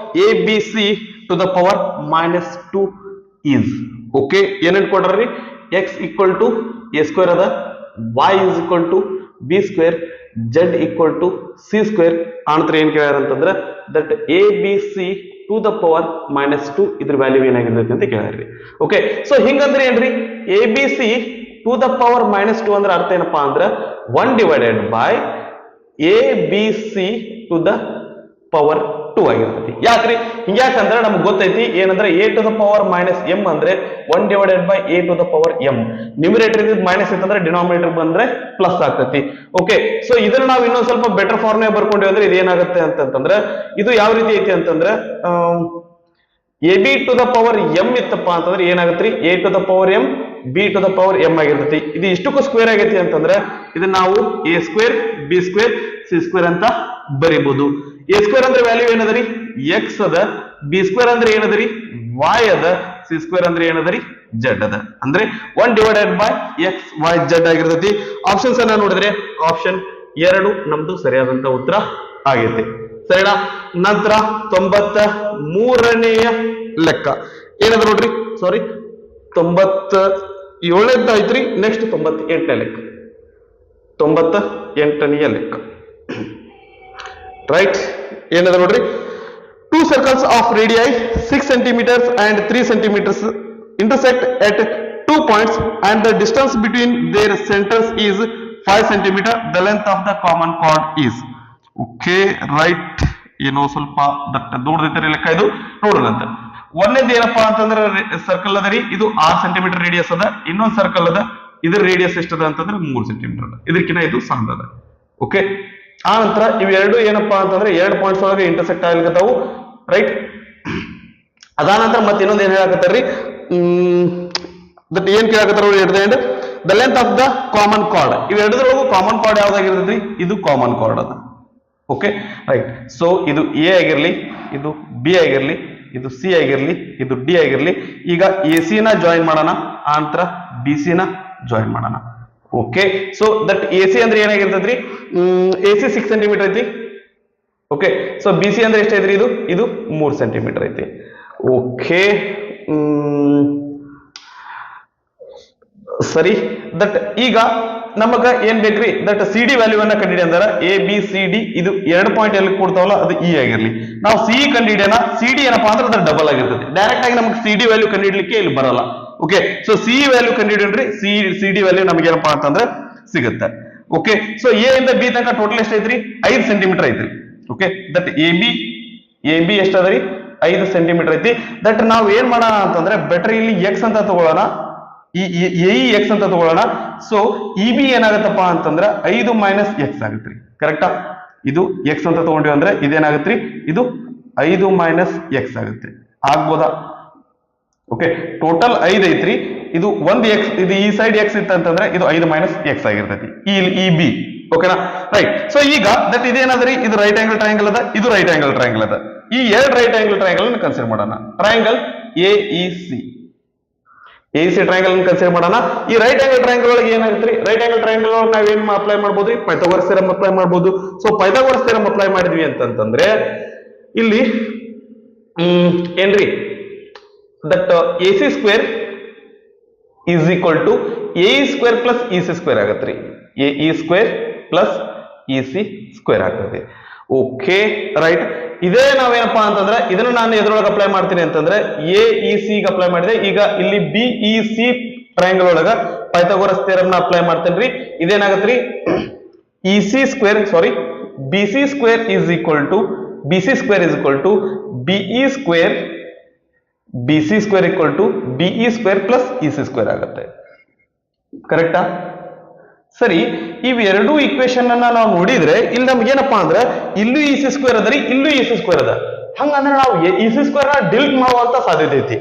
a b c to the power -2 is. Okay, ಏನೇನ್ ಕೊಡ್ರಿ? x equal to a square ಅದ, y is equal to b square, z equal to c square. ಆನಂತರ ಏನ್ ಕೇಳ್ಯಾರ ಅಂತಂದ್ರೆ that a b c to the power -2 ಇದ್ರ value ಏನಾಗಿರ್ತೈತಿ ಅಂತ ಕೇಳ್ಯಾರ್ರಿ. Okay, so ಹಿಂಗಂದ್ರೆ ಏನ್ರಿ, a b c to the power -2 ಅಂದ್ರೆ ಅರ್ಥ ಏನಪ್ಪಾ ಅಂದ್ರೆ 1 divided by a b c to the power 2 ಆಗಿರ್ತೈತಿ. ಯಾಕ್ರಿ? ಹಿಂಗ್ಯಾಕಂದ್ರೆ ನಮ್ಗೆ ಗೊತ್ತೈತಿ ಏನಂದ್ರೆ a to the power -m ಅಂದ್ರೆ 1 divided by a to the power m. Numerator ಇದ್ ಮೈನಸ್ ಇತ್ತಂದ್ರೆ ಡಿನಾಮಿನೇಟರ್ ಬಂದ್ರೆ ಪ್ಲಸ್ ಆಗ್ತೈತಿ. ಓಕೆ, ಸೊ ಇದನ್ನ ನಾವು ಇನ್ನೊಂದ್ ಸ್ವಲ್ಪ ಬೆಟರ್ ಫಾರ್ಮ್ ಬರ್ಕೊಂಡ್ವಿ ಅಂದ್ರೆ ಇದೇನಾಗುತ್ತೆ ಅಂತಂದ್ರೆ ಇದು ಯಾವ ರೀತಿ ಐತಿ ಅಂತಂದ್ರೆ a b to the power m ಇತ್ತಪ್ಪ ಅಂತಂದ್ರೆ ಏನಾಗತ್ರಿ, a to the power m b to the power m ಆಗಿರ್ತೈತಿ. ಇದು ಇಷ್ಟಕ್ಕೂ ಸ್ಕ್ವೇರ್ ಆಗೈತಿ ಅಂತಂದ್ರೆ ಇದನ್ನ ನಾವು a square b square c square ಅಂತ ಬರೀಬಹುದು. ಎ ಸ್ಕ್ವೇರ್ ಅಂದ್ರೆ ವ್ಯಾಲ್ಯೂ ಏನದರಿ, ಎಕ್ಸ್ ಅದ, ಬಿ ಸ್ಕ್ವೇರ್ ಅಂದ್ರೆ ಏನದರಿ, ವೈ ಅದ, ಸಿ ಸ್ಕ್ವೇರ್ ಅಂದ್ರೆ ಏನದರಿ, ಜೆಡ್ ಅದ. ಅಂದ್ರೆ 1 divided by x y z ಆಗಿರ್ತೈತಿ. ಆಪ್ಷನ್ಸ್ ಅನ್ನ ನೋಡಿದ್ರೆ ಆಪ್ಷನ್ 2 ನಮ್ದು ಸರಿಯಾದಂತ ಉತ್ತರ ಆಗೈತಿ. ಸರಿನಾ? ನಂತರ 93ನೇಯ ಲೆಕ್ಕ ಏನಂದ್ರೆ ನೋಡ್ರಿ, ಸಾರಿ 97ನೇದ್ದು ಐತ್ರಿ. ನೆಕ್ಸ್ಟ್ 98ನೇ ಲೆಕ್ಕ, 98ನೇಯ ಲೆಕ್ಕ. ರೈಟ್. ಏನಂದ್ರೆ ನೋಡ್ರಿ, 2 circles of radii 6 centimeters and 3 centimeters intersect at 2 points and the distance between their centers is 5 centimeter. The length of the common chord is. Okay, right. ಏನೋ ಸ್ವಲ್ಪ ದಟ್ಟ ದೊಡ್ಡದೈತೆ ಲೆಕ್ಕ, ಇದು ನೋಡೋಣ ಅಂತ. ಒಂದೇದು ಏನಪ್ಪಾ ಅಂತಂದ್ರೆ ಸರ್ಕಲ್ ಅದರಿ, ಇದು 6 ಸೆಂಟಿಮೀಟರ್ ರೇಡಿಯಸ್ ಅದ. ಇನ್ನೊಂದು ಸರ್ಕಲ್ ಅದ, ಇದ್ರ ರೇಡಿಯಸ್ ಎಷ್ಟದ ಅಂತಂದ್ರೆ 3 ಸೆಂಟಿಮೀಟರ್ ಅದ. ಇದಕ್ಕಿಂತ ಇದು ಸಣ್ಣದ. ಓಕೆ, ಆ ನಂತರ ಇವೆರಡು ಏನಪ್ಪಾ ಅಂತಂದ್ರೆ 2 ಪಾಯಿಂಟ್ಸ್ ಒಳಗೆ ಇಂಟರ್ಸೆಕ್ಟ್ ಆಗ್ಲಿಕತ್ತಾವು. ರೈಟ್. ಅದಾನಂತರ ಮತ್ತೆ ಇನ್ನೊಂದು ಏನ್ ಹೇಳಕತ್ತಾರ್ರಿ, ದಟ್ ಏನ್ ಕೇಳಕತ್ತಾರ at the end, the length of the common chord. ಇವೆರಡರೊಳಗೂ ಕಾಮನ್ ಕಾರ್ಡ್ ಯಾವ್ದಾಗಿರ್ತೈತಿ, ಇದು ಕಾಮನ್ ಕಾರ್ಡ್ ಅದ. Okay right. ಸೊ ಇದು ಎ ಆಗಿರ್ಲಿ, ಇದು ಬಿ ಆಗಿರ್ಲಿ, ಇದು ಸಿ ಆಗಿರ್ಲಿ, ಇದು ಡಿ ಆಗಿರ್ಲಿ. ಈಗ ಎ ಸಿ ನ ಜಾಯಿನ್ ಮಾಡೋಣ, ಆನಂತರ ಬಿ ಸಿ ನ ಜಾಯಿನ್ ಮಾಡೋಣ. Okay, so that A C ಅಂದ್ರೆ ಏನಾಗಿರ್ತೈತ್ರಿ, ಎ ಸಿ 6 ಸೆಂಟಿಮೀಟರ್ ಐತಿ. ಓಕೆ, ಸೊ ಬಿ ಸಿ ಅಂದ್ರೆ ಎಷ್ಟೈತ್ರಿ, ಇದು 3 ಸೆಂಟಿಮೀಟರ್ ಐತಿ. ಓಕೆ, ಸರಿ. ದಟ್ ಈಗ ನಮಗ ಏನ್ ಬೇಕ್ರಿ, ದಟ್ ಸಿ ಡಿ ವ್ಯಾಲ್ಯೂ ಅನ್ನ ಕಂಡಿಡಿ ಅಂದ್ರೆ ಎ ಬಿ ಸಿ ಡಿ ಇದು 2 ಪಾಯಿಂಟ್ ಎಲ್ಲಿ ಕೊಡ್ತಾವಲ್ಲ ಅದು ಇ ಆಗಿರ್ಲಿ. ನಾವು ಸಿ ಕಂಡಿಡಿಯೋಣ, ಸಿ ಡಿ ಏನಪ್ಪಾ ಅಂದ್ರೆ ಅದ್ರ ಡಬಲ್ ಆಗಿರ್ತದೆ. ಡೈರೆಕ್ಟ್ ಆಗಿ ನಮ್ಗೆ ಸಿ ಡಿ ವ್ಯಾಲ್ಯೂ ಕಂಡಿಡ್ಲಿಕ್ಕೆ ಇಲ್ಲಿ ಬರಲ್ಲ. ಓಕೆ, ಸೊ ಸಿ ವ್ಯಾಲ್ಯೂ ಕಂಡಿಡ್ರಿ, ಸಿ ಡಿ ವ್ಯಾಲ್ಯೂ ನಮ್ಗೆ ಏನಪ್ಪಾ ಅಂತಂದ್ರೆ ಸಿಗುತ್ತೆ. ಓಕೆ, ಸೊ ಎ ಇಂದ ಬಿ ತನಕ ಟೋಟಲ್ ಎಷ್ಟು ಐತ್ರಿ, 5 ಸೆಂಟಿಮೀಟರ್ ಐತ್ರಿ. ಓಕೆ, ದಟ್ ಎ ಬಿ ಎಷ್ಟದ್ರಿ, 5 ಸೆಂಟಿಮೀಟರ್ ಐತಿ. ದಟ್ ನಾವು ಏನ್ ಮಾಡೋಣ ಅಂತಂದ್ರೆ ಬೆಟರ್ ಇಲ್ಲಿ ಎಕ್ಸ್ ಅಂತ ತಗೊಳ್ಳೋಣ, ಈ ಎಕ್ಸ್ ಅಂತ ತಗೊಳ್ಳೋಣ. ಸೊ ಇ ಬಿ ಏನಾಗತ್ತಪ್ಪ ಅಂತಂದ್ರೆ 5 ಮೈನಸ್ ಎಕ್ಸ್ ಆಗುತ್ತೆ. ಕರೆಕ್ಟಾ, ಇದು ಎಕ್ಸ್ ಅಂತ ತಗೊಂಡಿವಿ ಅಂದ್ರೆ ಇದೇನಾಗತ್ರಿ, ಇದು 5 ಮೈನಸ್ ಎಕ್ಸ್ ಆಗುತ್ತೆ. ಆಗ್ಬೋದಾ? ಓಕೆ, ಟೋಟಲ್ 5 ಐತ್ರಿ, ಇದು ಒಂದು ಎಕ್ಸ್, ಇದು ಈ ಸೈಡ್ ಎಕ್ಸ್ ಇತ್ತಂತಂದ್ರೆ ಇದು 5 ಮೈನಸ್ ಎಕ್ಸ್ ಆಗಿರ್ತೈತಿ ಈ ಬಿ. ಓಕೆನಾ, ರೈಟ್. ಸೊ ಈಗ ದಟ್ ಇದೇನಾದ್ರಿ, ಇದು ರೈಟ್ ಆಂಗಲ್ ಟ್ರಯಾಂಗಲ್ ಅದ, ಇದು ರೈಟ್ ಆಂಗಲ್ ಟ್ರಯಾಂಗಲ್ ಅದ. ಈ 2 ರೈಟ್ ಆಂಗಲ್ ಟ್ರಯಾಂಗಲ್ ಕನ್ಸಿಡರ್ ಮಾಡೋಣ. Triangle A E C triangle consider ಮಾಡೋಣ. ಈ ರೈಟ್ ಆಂಗಲ್ ಟ್ರಯಾಂಗಲ್ ಒಳಗೆ ಏನಾಗುತ್ತೆ, ರೈಟ್ ಆಂಗಲ್ ಟ್ರಯಾಂಗಲ್ ಒಳಗೆ ನಾವ್ ಏನ್ ಅಪ್ಲೈ ಮಾಡ್ಬೋದ್ರಿ, ಪೈಥಾಗೋರಸ್ ಥಿಯರಂ ಅಪ್ಲೈ ಮಾಡ್ಬೋದು. ಸೊ ಪೈಥಾಗೋರಸ್ ಥಿಯರಂ ಅಪ್ಲೈ ಮಾಡಿದ್ವಿ ಅಂತಂದ್ರೆ ಇಲ್ಲಿ ಏನ್ರಿ, that A C square is equal to A square plus E C square ಆಗತ್ರಿ. A E square plus E C square ಆಗ್ತದೆ. Okay, right. ಇದೇ ನಾವೇನಪ್ಪಾ ಅಂತಂದ್ರೆ ಇದನ್ನ ನಾನು ಎದ್ರೊಳಗೆ ಅಪ್ಲೈ ಮಾಡ್ತೀನಿ ಅಂತಂದ್ರೆ ಎ ಇ ಸಿ ಅಪ್ಲೈ ಮಾಡಿದೆ. ಈಗ ಇಲ್ಲಿ ಬಿ ಇ ಸಿ ಟ್ರಯಾಂಗಲ್ ಒಳಗ ಪೈಥಾಗೋರಸ್ ಥಿಯರಂ ನ ಅಪ್ಲೈ ಮಾಡ್ತೇನ್ರಿ. ಇದೇನಾಗತ್ರಿ, E C square sorry B C square is equal to B C square is equal to B E square B C square equal to B E square plus E C square ಆಗುತ್ತೆ. ಕರೆಕ್ಟಾ? ಸರಿ, ಇವೆರಡೂ equation ಅನ್ನ ನಾವು ನೋಡಿದ್ರೆ ಇಲ್ಲಿ ನಮ್ಗೆ ಏನಪ್ಪಾ ಅಂದ್ರೆ ಇಲ್ಲೂ ಇ ಸಿ ಸ್ಕ್ವೇರ್ ಅದರಿ, ಇಲ್ಲೂ ಇ ಸಿ ಸ್ಕ್ವೇರ್ ಅದ. ಹಂಗಂದ್ರೆ ನಾವು ಇ ಸಿ ಸ್ಕ್ವೇರ್ ನ ಡಿಲೀಟ್ ಮಾಡುವಂತ ಸಾಧ್ಯತೆ ಐತಿ.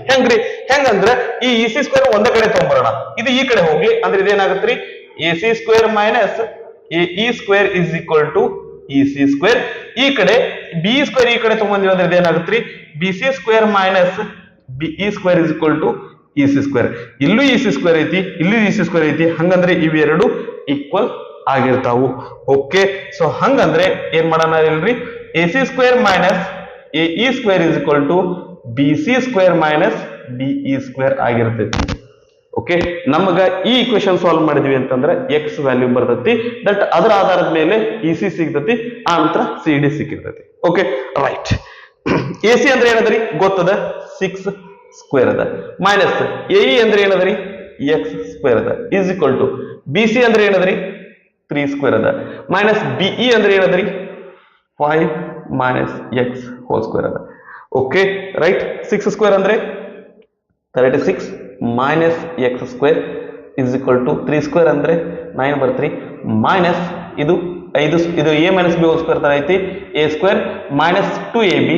ಹೆಂಗಂದ್ರೆ ಈ ಇ ಸಿ ಸ್ಕ್ವೇರ್ ಒಂದೇ ಕಡೆ ತಗೊಂಡ್ಬರೋಣ, ಇದು ಈ ಕಡೆ ಹೋಗ್ಲಿ. ಅಂದ್ರೆ ಇದೇನಾಗತ್ರಿ, A C square minus A E square is equal to E C square. ಈ ಕಡೆ ಬಿ ಸ್ಕ್ವೇರ್ ಈ ಕಡೆ ತಗೊಂಡಿವಿ ಅಂದ್ರೆ ಇದೇನಾಗತ್ರಿ, B C square minus B E square is equal to E C square. ಇಲ್ಲೂ ಇ ಸಿ ಸ್ಕ್ವೇರ್ ಐತಿ, ಇಲ್ಲೂ ಇ ಸಿ ಸ್ಕ್ವೇರ್ ಐತಿ. ಹಂಗಂದ್ರೆ ಇವೆರಡು ಈಕ್ವಲ್ ಆಗಿರ್ತಾವು. ಓಕೆ, ಸೊ ಹಂಗಂದ್ರೆ ಏನ್ ಮಾಡೋಣ ಇಲ್ರಿ, A C square minus A E square is equal to B C square minus B E square ಆಗಿರ್ತೈತಿ. ಓಕೆ, ನಮಗ ಈ ಇಕ್ವೇಶನ್ ಸಾಲ್ವ್ ಮಾಡಿದ್ವಿ ಅಂತಂದ್ರೆ ಎಕ್ಸ್ ವ್ಯಾಲ್ಯೂ ಬರ್ತೈತಿ. ದಟ್ ಅದರ ಆಧಾರದ ಮೇಲೆ ಇ ಸಿ ಸಿಗ್ತೈತಿ, ಆ ನಂತರ ಸಿ ಡಿ ಸಿಕ್ಕಿರ್ತೈತಿ. Okay, right. ಎ ಸಿ ಅಂದ್ರೆ ಏನದ್ರಿ ಗೊತ್ತದ, 6 ಸ್ಕ್ವೇರ್ ಅದ. ಮೈನಸ್ ಎ ಇ ಅಂದ್ರೆ ಏನದ್ರಿ, ಎಕ್ಸ್ ಸ್ಕ್ವೇರ್ ಅದ. Is equal to B C ಅಂದ್ರೆ ಏನದ್ರಿ, 3 ಸ್ಕ್ವೇರ್ ಅದ. ಮೈನಸ್ ಬಿಇ ಅಂದ್ರೆ ಏನದ್ರಿ, 5 ಮೈನಸ್ ಎಕ್ಸ್ ಹೋಲ್ ಸ್ಕ್ವೇರ್ ಅದ. Okay, right. 6 ಸ್ಕ್ವೇರ್ ಅಂದ್ರೆ 36 minus X square is equal to 3 square ಅಂದ್ರೆ 9 ಬರ್ತ್ರಿ. ಮೈನಸ್ ಇದು 5, ಇದು A minus B whole square ತರ ಐತಿ. ಎ ಸ್ಕ್ವೇರ್ ಮೈನಸ್ 2ab,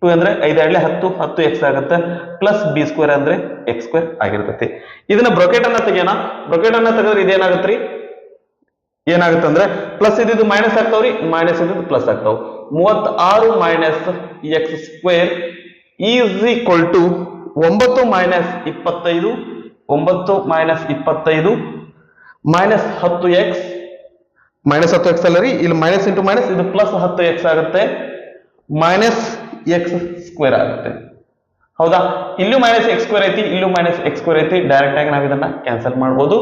2 ಅಂದ್ರೆ 5 ಆಡ್ಲೆ 10 ಎಕ್ಸ್ ಆಗುತ್ತೆ. ಪ್ಲಸ್ ಬಿ ಸ್ಕ್ವೇರ್ ಅಂದ್ರೆ ಎಕ್ಸ್ ಸ್ಕ್ವೇರ್ ಆಗಿರ್ತೈತಿ. ಇದನ್ನ ಬ್ರಾಕೆಟ್ ಅನ್ನ ತೆಗಿಯೋಣ. ಬ್ರಾಕೆಟ್ ಅನ್ನ ತೆಗೆದ್ರೆ ಇದೇನಾಗತ್ರಿ, ಏನಾಗುತ್ತಂದ್ರೆ ಪ್ಲಸ್ ಇದ್ದು ಮೈನಸ್ ಆಗ್ತಾವ್ರಿ, ಮೈನಸ್ ಇದ್ದು ಪ್ಲಸ್ ಆಗ್ತಾವ್. 36 minus X square is equal to 9 minus 25, 9 minus 25 minus 10x, minus 10x ಅಲ್ಲ ರೀ, ಇಲ್ಲಿ ಮೈನಸ್ ಇಂಟು ಮೈನಸ್ ಇದು ಪ್ಲಸ್ 10x ಆಗುತ್ತೆ. ಮೈನಸ್ ಎಕ್ಸ್ ಸ್ಕ್ವೇರ್ ಆಗುತ್ತೆ. ಹೌದಾ? ಇಲ್ಲೂ ಮೈನಸ್ ಎಕ್ಸ್ ಸ್ಕ್ವೇರ್ ಐತಿ, ಇಲ್ಲೂ ಮೈನಸ್ ಎಕ್ಸ್ ಸ್ಕ್ವೇರ್ ಐತಿ. ಡೈರೆಕ್ಟ್ ಆಗಿ ನಾವು ಇದನ್ನ ಕ್ಯಾನ್ಸಲ್ ಮಾಡಬಹುದು.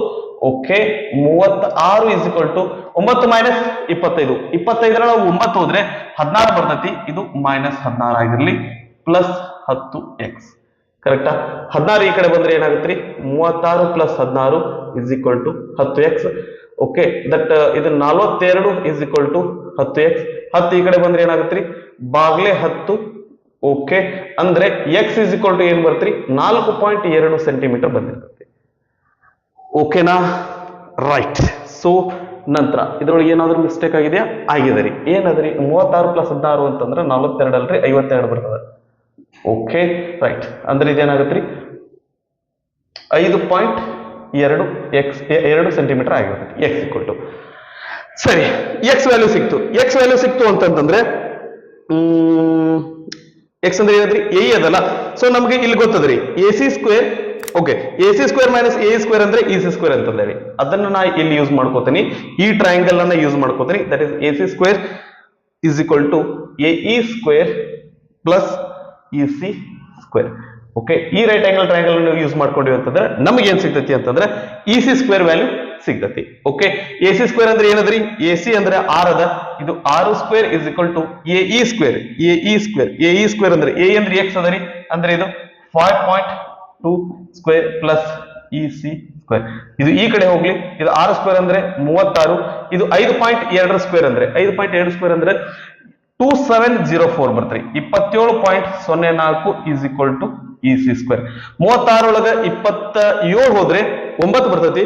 Okay, 36 is equal to 9 minus 25, 25 ನಾವು 9 ಹೋದ್ರೆ 16 ಬರ್ತೈತಿ. ಇದು ಮೈನಸ್ 16 ಆಗಿರ್ಲಿ, ಪ್ಲಸ್ 10x. ಕರೆಕ್ಟಾ? 16 ಈ ಕಡೆ ಬಂದ್ರೆ ಏನಾಗುತ್ತೆ, 36 plus 16 is equal to 10x. Okay, that ಇದು 42 ಇಸ್ ಈಕ್ವಲ್ ಟು 10x. 10 ಈ ಕಡೆ ಬಂದ್ರೆ ಏನಾಗುತ್ತೆ, ಬಾಗ್ಲೆ 10. ಓಕೆ, ಅಂದ್ರೆ ಎಕ್ಸ್ ಇಸ್ ಈಕ್ವಲ್ ಟು ಏನ್ ಬರ್ತ್ರಿ, 4.2 ಸೆಂಟಿಮೀಟರ್ ಬಂದಿರ್ತೈತಿ. ಓಕೆನಾ? ರೈಟ್. ಸೊ ನಂತರ ಇದ್ರೊಳಗೆ ಏನಾದ್ರೂ ಮಿಸ್ಟೇಕ್ ಆಗಿದೆಯಾ? ಆಗಿದೆ ರೀ. ಏನದ್ರಿ, 36 ಪ್ಲಸ್ 16 ಅಂತಂದ್ರೆ 42 ಅಲ್ರಿ, 52 ಬರ್ತದೆ. Okay, right. ಅಂದ್ರೆ ಇದೇನಾಗತ್ರಿ, 5.2 ಎಕ್ಸ್ 2 ಸೆಂಟಿಮೀಟರ್ ಆಗಿರ್ತೈತಿ. ಎಕ್ಸ್ ಈಕ್ವಲ್ ಟು ಸರಿ, ಎಕ್ಸ್ ವ್ಯಾಲ್ಯೂ ಸಿಕ್ತು ಅಂತಂದ್ರೆ ಎಕ್ಸ್ ಅಂದ್ರೆ ಏನಂದ್ರಿ ಎ ಅದಲ್ಲ. ಸೊ ನಮ್ಗೆ ಇಲ್ಲಿ ಗೊತ್ತದ್ರಿ A C square. Okay, A C square minus A square ಅಂದ್ರೆ ಇ ಸಿ ಸ್ಕ್ವೇರ್ ಅಂತಂದೇಳಿ, ಅದನ್ನ ನಾ ಇಲ್ಲಿ ಯೂಸ್ ಮಾಡ್ಕೋತೀನಿ. ಈ ಟ್ರಯಾಂಗಲ್ ಅನ್ನ ಯೂಸ್ ಮಾಡ್ಕೋತೀನಿ. That is A C square is equal to A E square plus E C square. Okay, ಈ ರೈಟ್ ಆಂಗಲ್ ಟ್ರಯಾಂಗಲ್ ಯೂಸ್ ಮಾಡ್ಕೊಂಡಿವಿ ಅಂತಂದ್ರೆ ನಮ್ಗೆ ಏನ್ ಸಿಗ್ತೈತಿ ಅಂತಂದ್ರೆ ಇ ಸಿ ಸ್ಕ್ವೇರ್ ವ್ಯಾಲ್ಯೂ ಸಿಗ್ತತಿ. ಓಕೆ, ಎ ಸಿ ಸ್ಕ್ವೇರ್ ಅಂದ್ರೆ ಏನದ್ರಿ, ಎ ಸಿ ಅಂದ್ರೆ ಆರ್ ಅದ, ಇದು R square is equal to A E square. A E square ಅಂದ್ರೆ ಎ ಅಂದ್ರೆ ಎಕ್ಸ್ ಅದರಿ, ಅಂದ್ರೆ ಇದು 5.2 square plus E C square. ಇದು ಈ ಕಡೆ ಹೋಗ್ಲಿ, ಇದು ಆರ್ ಸ್ಕ್ವೇರ್ ಅಂದ್ರೆ 36, ಇದು 5.2 ಸ್ಕ್ವೇರ್ ಅಂದ್ರೆ 2704 ಬರ್ತ್ರಿ. 27.04 is equal to E C square. 36 ಒಳಗ 27 ಹೋದ್ರೆ 9 ಬರ್ತೈತಿ.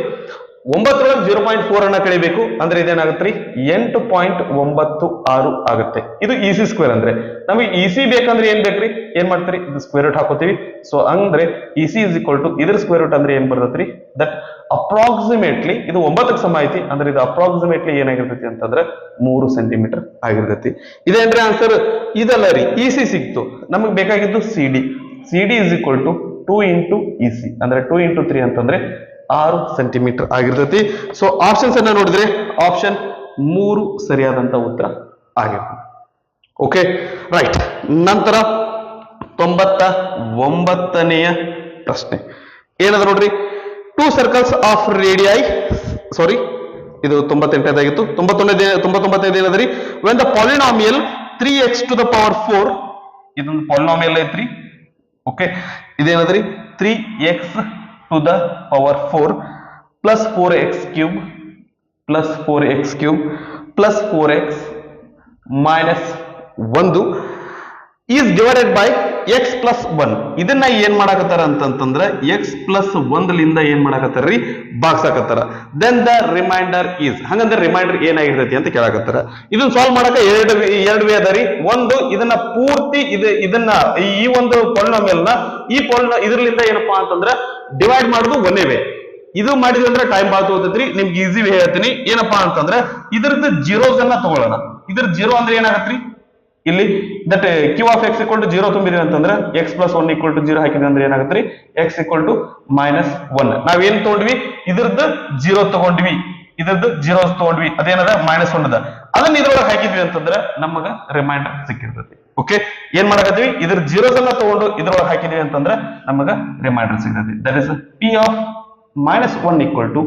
9 0.4 ಅನ್ನ ಕಳಿಬೇಕು ಅಂದ್ರೆ ಇದೇನಾಗತ್ರಿ 8.96 ಆಗುತ್ತೆ. ಇದು ಇ ಸಿ ಸ್ಕ್ವೇರ್ ಅಂದ್ರೆ. ನಮಗೆ ಇ ಸಿ ಬೇಕಂದ್ರೆ ಏನ್ ಬೇಕ್ರಿ, ಏನ್ ಮಾಡ್ತೀರಿ, ಇದು ಸ್ಕ್ವೇರ್ ರೂಟ್ ಹಾಕೋತೀವಿ. ಸೊ ಅಂದ್ರೆ E C is equal to ಇದ್ರ ಸ್ಕ್ವೇರ್ ರೂಟ್ ಅಂದ್ರೆ ಏನ್ ಬರ್ತೈತ್ರಿ, ದಟ್ ಅಪ್ರಾಕ್ಸಿಮೇಟ್ಲಿ ಇದು 9ಕ್ಕೆ ಸಮ ಐತಿ, ಅಂದ್ರೆ ಇದು ಅಪ್ರಾಕ್ಸಿಮೇಟ್ಲಿ ಏನಾಗಿರ್ತೈತಿ ಅಂತಂದ್ರೆ 3 ಸೆಂಟಿಮೀಟರ್ ಆಗಿರ್ತೈತಿ. ಇದೇನ್ರಿ ಆನ್ಸರ್, ಇದಲ್ಲ ರೀ. ಇ ಸಿ ಸಿಕ್ತು, ನಮಗ್ ಬೇಕಾಗಿದ್ದು C D. C D is equal to 2 into E C ಅಂದ್ರೆ 2 ಇಂಟು 3 ಅಂತಂದ್ರೆ 6 ಸೆಂಟಿಮೀಟರ್ ಆಗಿರ್ತೈತಿ. ಸೊ ಆಪ್ಷನ್ಸ್ ಅನ್ನ ನೋಡಿದ್ರೆ ಆಪ್ಷನ್ 3 ಸರಿಯಾದಂತ ಉತ್ತರ ಆಗಿರ್ತದೆ. Okay, right. ನಂತರ 99ನೆಯ ಪ್ರಶ್ನೆ ಏನದ ನೋಡ್ರಿ. 2 ಸರ್ಕಲ್ಸ್ ಆಫ್ ರೇಡಿಯೈ, ಸಾರಿ ಇದು 98ದಾಗಿತ್ತು. 99 ಏನದ್ರಿ, when the polynomial 3x to the power 4, ಇದೊಂದು ಪಾಲಿನಾಮಿಯಲ್ ಐತ್ರಿ. ಓಕೆ, ಇದೇನದ್ರಿ 3x to the power 4 plus 4x cube plus 4x cube plus 4x minus 1 is divided by x plus 1. ಇದನ್ನ ಏನ್ ಮಾಡಾಕತ್ತಾರ ಅಂತಂದ್ರೆ x plus 1 ಲಿಂದ ಏನ್ ಮಾಡಾಕತ್ತಾರ್ರಿ, ಭಾಗಿಸಾಕತ್ತಾರ. then the remainder is, ಹಂಗಂದ್ರೆ ರಿಮೈಂಡರ್ ಏನಾಗಿರ್ತೈತಿ ಅಂತ ಕೇಳಾಕತ್ತಾರ. ಇದನ್ನ ಸಾಲ್ವ್ ಮಾಡಕ ಎರಡು ವೇ ಅದರಿ. ಒಂದು, ಇದನ್ನ ಪೂರ್ತಿ ಇದನ್ನ ಈ ಒಂದು ಪಾಲಿನಾಮಿಯಲ್ ನ ಇದರಿಂದ ಏನಪ್ಪಾ ಅಂತಂದ್ರೆ ಡಿವೈಡ್ ಮಾಡುದು ಒಂದೇ ವೇ. ಇದು ಮಾಡಿದ್ರೆ ಅಂದ್ರೆ ಟೈಮ್ ಭಾಳ ತಗೋತೈತ್ರಿ. ನಿಮ್ಗೆ ಈಸಿ ವೇ ಹೇಳ್ತೀನಿ. ಏನಪ್ಪಾ ಅಂತಂದ್ರೆ ಇದ್ರದ್ದು ಜೀರೋಸ್ ಅನ್ನ ತಗೊಳ್ಳೋಣ. ಇದ್ರ ಜೀರೋ ಅಂದ್ರೆ ಏನಾಗತ್ರಿ, ಇಲ್ಲಿ that Q of X equal to 0 ತುಂಬಿದ್ರಿ ಅಂತಂದ್ರೆ ಎಕ್ಸ್ ಪ್ಲಸ್ 1 ಈಕ್ವಲ್ ಟು 0 ಹಾಕಿದ್ರಿ ಅಂದ್ರೆ ಏನಾಗತ್ರಿ, ಎಕ್ಸ್ ಈಕ್ವಲ್ ಟು -1. ನಾವೇನ್ ತಗೊಂಡ್ವಿ, ಇದ್ರದ್ದು ಜೀರೋ ತಗೊಂಡ್ವಿ, ಇದ್ರದ್ದು ಜೀರೋ ತಗೊಂಡ್ವಿ, ಅದೇನದ -1 ಅದ. ಅದನ್ನ ಇದ್ರೊಳಗೆ ಹಾಕಿದ್ವಿ ಅಂತಂದ್ರೆ ನಮಗ ರಿಮೈಂಡರ್ ಸಿಕ್ಕಿರ್ತೈತಿ. ಓಕೆ, ಏನ್ ಮಾಡಕತ್ತೀವಿ, ಇದ್ರ ಜೀರೋಸ್ ಅನ್ನ ತಗೊಂಡು ಇದ್ರೊಳಗೆ ಹಾಕಿದ್ವಿ ಅಂತಂದ್ರೆ ನಮಗ ರಿಮೈಂಡರ್ ಸಿಗ್ತೈತಿ. That is P of -1 equal to